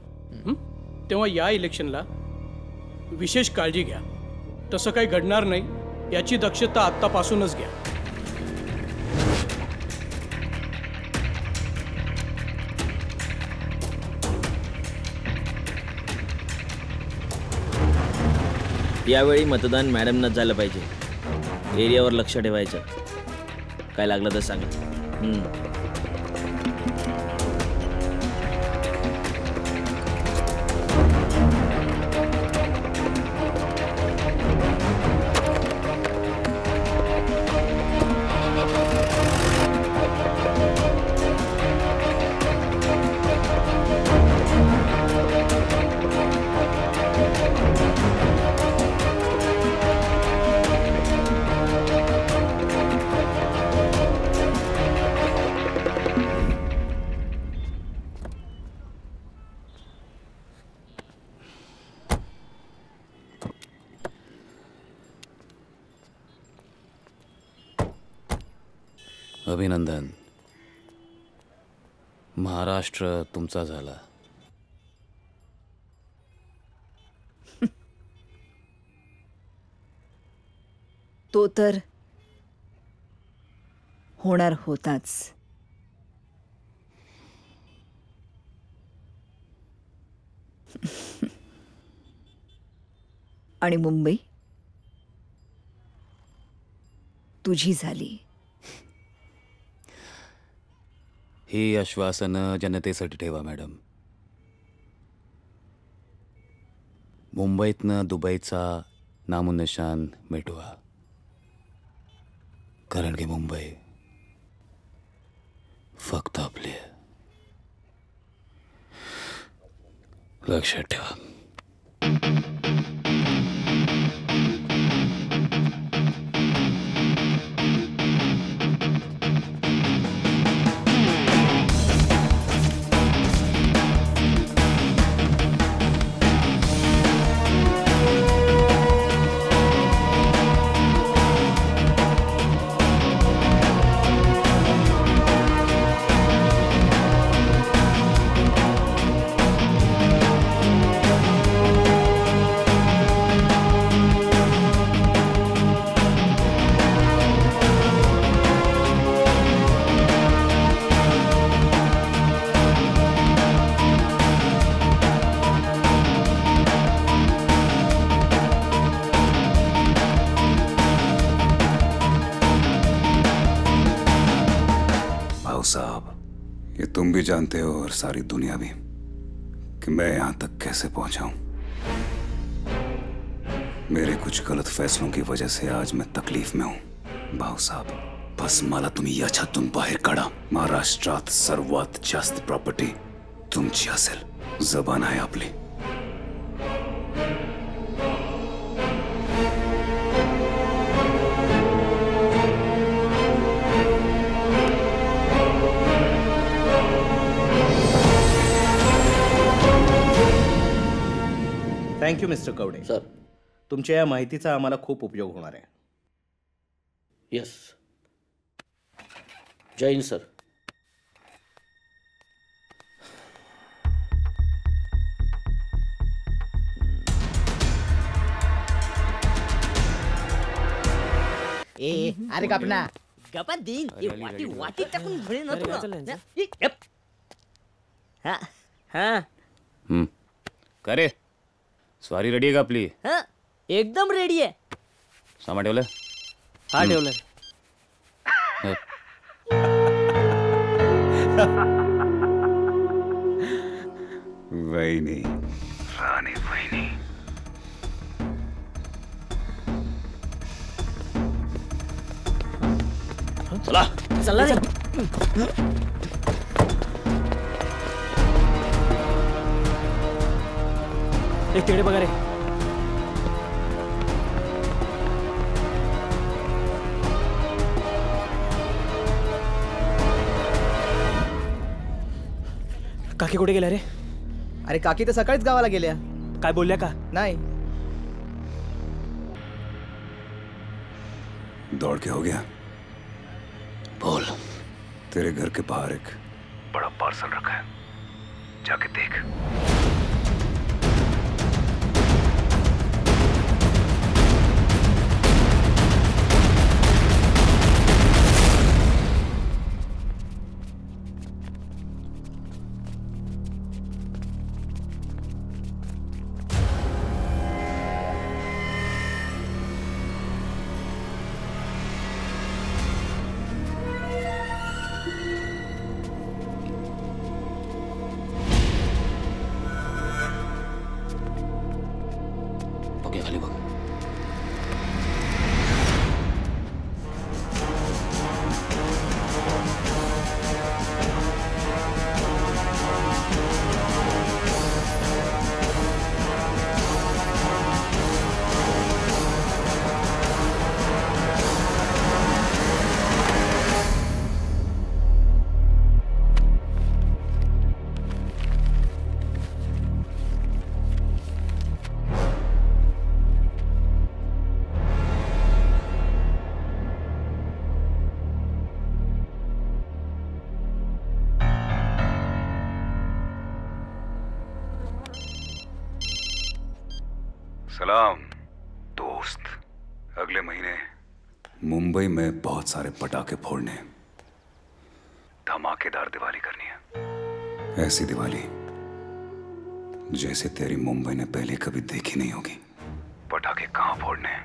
तेव्हा या इलेक्शनला विशेष काळजी घ्या. तसं काही घडणार नाही याची दक्षता आत्तापासूनच घ्या.
यावेळी मतदान मॅडमनं झालं पाहिजे. एरियावर लक्ष ठेवायचं. काय लागलं तर सांगा.
अभिनंदन. महाराष्ट्र तुमचा झाला.
तो तर होणार होताच. आणि मुंबई तुझी झाली.
ही आश्वासनं जनतेसाठी ठेवा मॅडम. मुंबईतनं दुबईचा नामोनिशान मिटवा. कारण की मुंबई फक्त आपली आहे. लक्षात ठेवा.
साहब, ये तुम भी जानते हो और सारी दुनिया भी कि मैं यहां तक कैसे पहुंचा हूं. मेरे कुछ गलत फैसलों की वजह से आज मैं तकलीफ में हूं. भाऊसाहेब, बस मला तुम्ही याच्यातून बाहेर काढा. महाराष्ट्रात सर्वात जास्त प्रॉपर्टी तुमची असेल. जबान आहे आपली.
Thank you mister Kawade. सर, तुमच्या या माहितीचा आम्हाला खूप उपयोग होणार आहे.
यस. जय हिंद सर.
ए अरे गपना
गपन दिन वाटी वाटी टाकून भळे ना तुला.
हा
हा
काय रे, स्वारी रेडी आहे का आपली?
हा एकदम रेडी आहे.
सामान ठेवलं?
हा ठेवलं.
वहिनी, राणी वहिनी.
चला चला रे.
एक तिकडे बघा रे. काकी कुठे गेल्या रे?
अरे काकी तर सकाळीच गावाला गेल्या.
काय बोलल्या का?
नाही.
दौड़ के हो गया?
बोल.
तेरे घर के बाहर एक बड़ा पार्सल रखा है, जाके देख.
खाली बघ.
सलाम दोस्त. अगले महीने मुंबई में बहुत सारे पटाखे फोड़ने, धमाकेदार दिवाली करनी है. ऐसी दिवाली जैसे तेरी मुंबई ने पहले कभी देखी नहीं होगी. पटाखे कहाँ फोड़ने हैं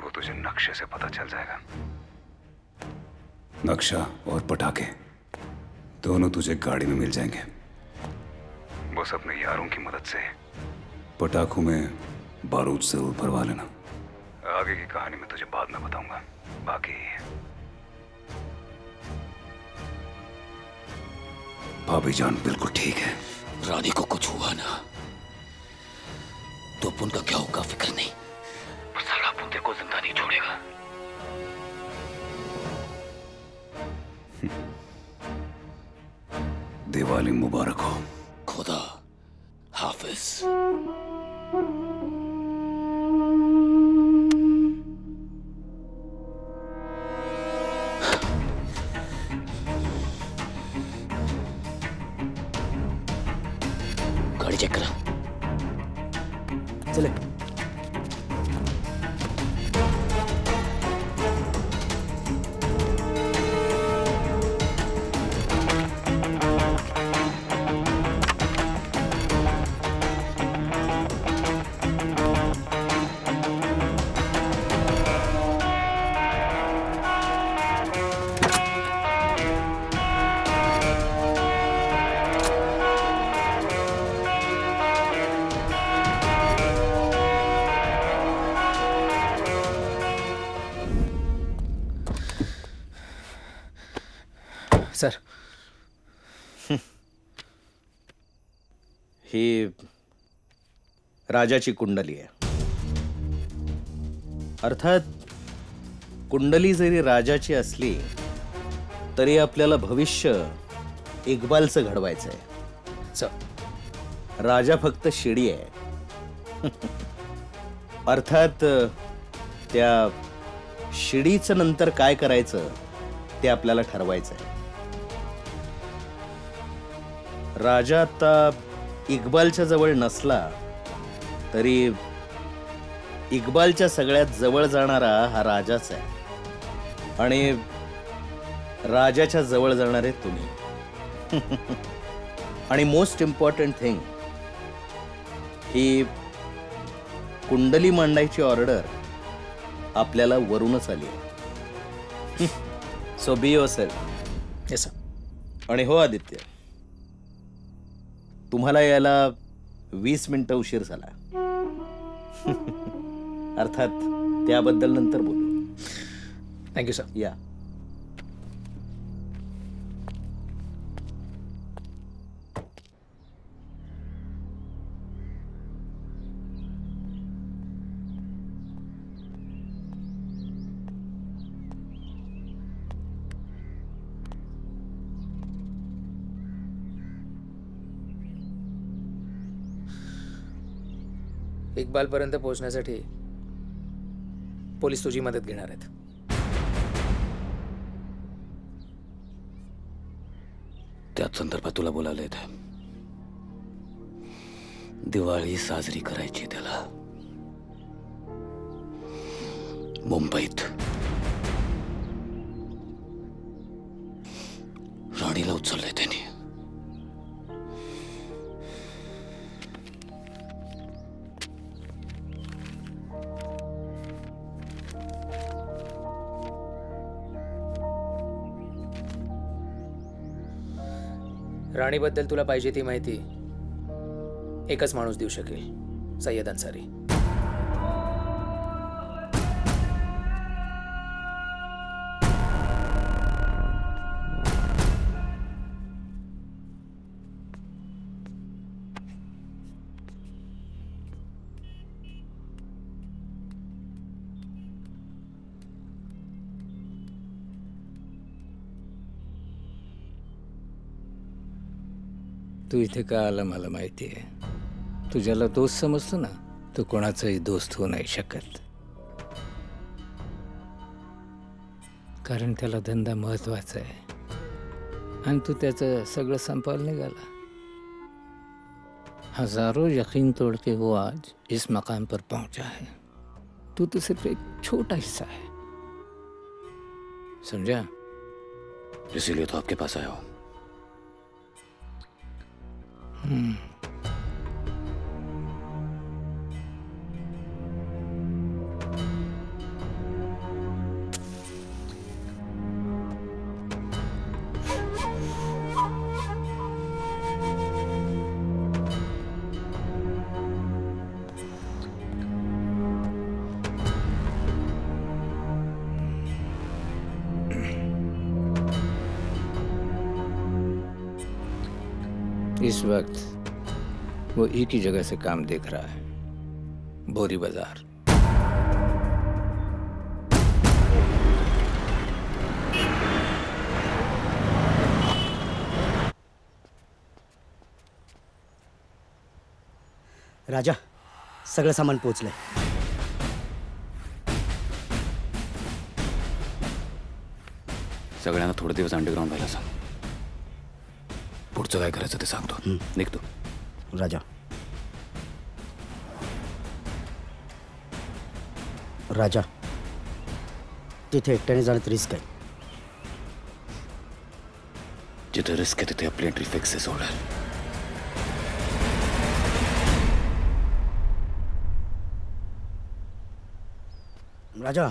वो तुझे नक्शे से पता चल जाएगा. नक्शा और पटाखे दोनों तुझे गाड़ी में मिल जाएंगे. बस अपने यारों की मदद से पटाखों में बारूद जरूर भरवा लेना. आगे की कहानी मैं तुझे बाद में बताऊंगा. बाकी भाभी जान बिल्कुल ठीक है.
रानी को कुछ हुआ ना तो अपन का क्या होगा फिक्र नहीं. पर साला अपन तेरे को जिंदा नहीं छोड़ेगा.
दिवाली मुबारक हो.
खुदा हाफिज. गाड़ी चेक करा.
चले.
सर, ही राजाची कुंडली आहे. अर्थात कुंडली जरी राजाची असली तरी आपल्याला भविष्य इक्बालचं घडवायचं आहे. राजा फक्त शिडी आहे. अर्थात त्या शिडीचं नंतर काय करायचं ते आपल्याला ठरवायचं आहे. राजा आता इक्बालच्या जवळ नसला तरी इक्बालच्या सगळ्यात जवळ जाणारा हा राजाच आहे आणि राजाच्या जवळ जाणारे तुम्ही. आणि मोस्ट इम्पॉर्टंट थिंग, ही कुंडली मांडायची ऑर्डर आपल्याला वरूनच आली आहे. So be yourself.
येस.
आणि हो आदित्य, तुम्हाला यायला 20 मिनिटं उशीर झाला. अर्थात त्याबद्दल नंतर बोलू.
Thank you sir.
या.
इक्बालपर्यंत पोहोचण्यासाठी पोलीस तुझी मदत घेणार आहेत.
त्याच संदर्भात तुला बोलावलंय. दिवाळी साजरी करायची त्याला मुंबईत. राणीला उचललंय त्यांनी.
राणीबद्दल तुला पाहिजे ती माहिती एकच माणूस देऊ शकेल, सय्यद अन्सारी.
तू इथे का आला मला माहिती आहे. तू ज्याला दोस्त समजतो ना, तो कोणाचाही दोस्त होऊ नाही शकत. कारण त्याला धंदा महत्वाचा आहे आणि तू त्याचं सगळं संपवायला निघाला. हजारों यकीन तोड़ के वो आज इस मकाम पर पहुंचा है. तू तो सिर्फ एक छोटा हिस्सा है, समझा?
इसीलिए तो आपके पास आया हूं.
इस वक्त वो एक ही जगह से काम देख रहा है, बोरी बाजार.
राजा, सगळं सामान पोचलंय.
सगळ्यांना थोडे दिवस अंडरग्राउंड व्हायला सांग. पुढचं काय करायचं ते सांगतो. निघतो.
राजा, राजा, तिथे एकट्याने जाण्यात रिस्क आहे.
जिथे रिस्क आहे तिथे आपली एंट्री फिक्स आहे. सोडा.
राजा,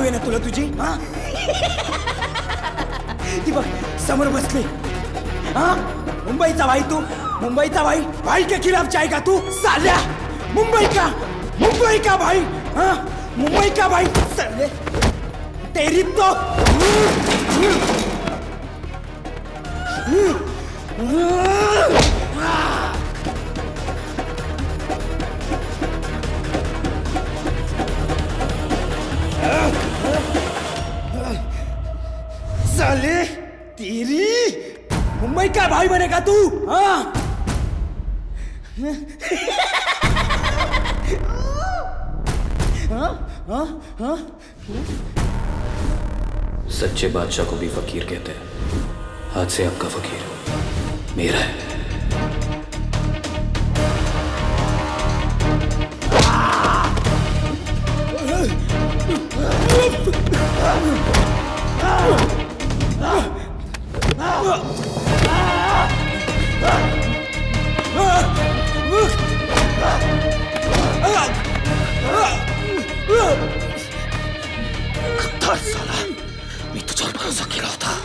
जाऊ आहे ना तुला तुझी हा? ती बघ समोर बसली हा? मुंबईचा भाई तू, मुंबईचा भाई, भाई के खिलाफ जाएगा तू साल्या. मुंबई का भाई हा? मुंबई का भाई साले तेरी तो साले तेरी मुंबई का भाई बनेगा तू हाँ?
सच्चे बादशाह को भी फकीर कहते हैं। आज से आपका फकीर मेरा है।
गद्दार साला, मी तुझ्यावर भरोसा केला होता.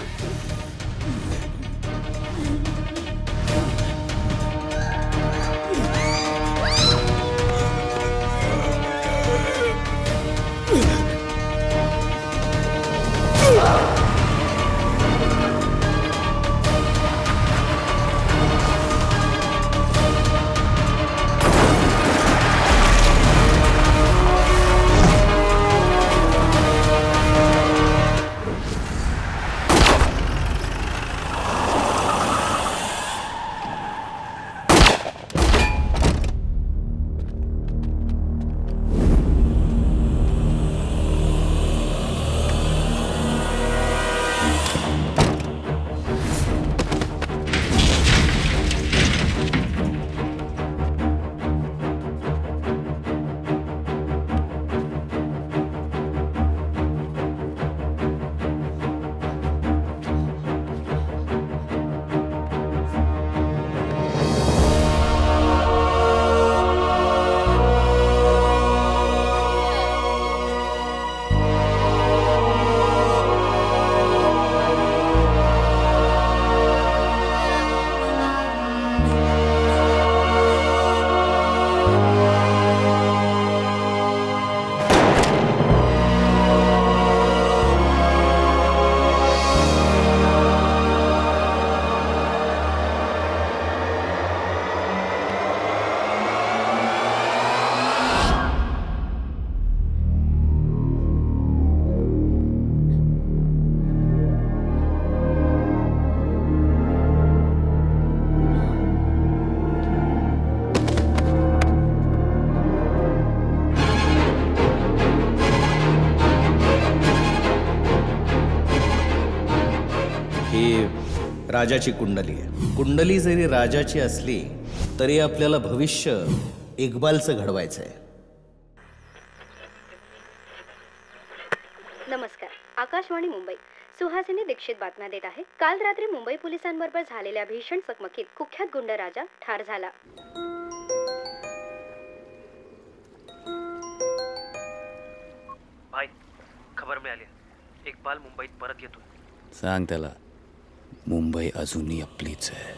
राजाची कुंडली आहे. कुंडली जरी राजाची असली तरी आपल्याला भविष्य इक्बालचं घडवायचं आहे.
नमस्कार, आकाशवाणी मुंबई. सुहासिनी दीक्षित बातम्या देत आहे. काल रात्री मुंबई पोलिसांबरोबर झालेल्या भीषण चकमकीत कुख्यात गुंड राजा ठार झाला.
भाई, खबर मिळाली. इक्बाल मुंबईत परत येतो.
सांग त्याला मुंबई अजूनही आपलीच आहे.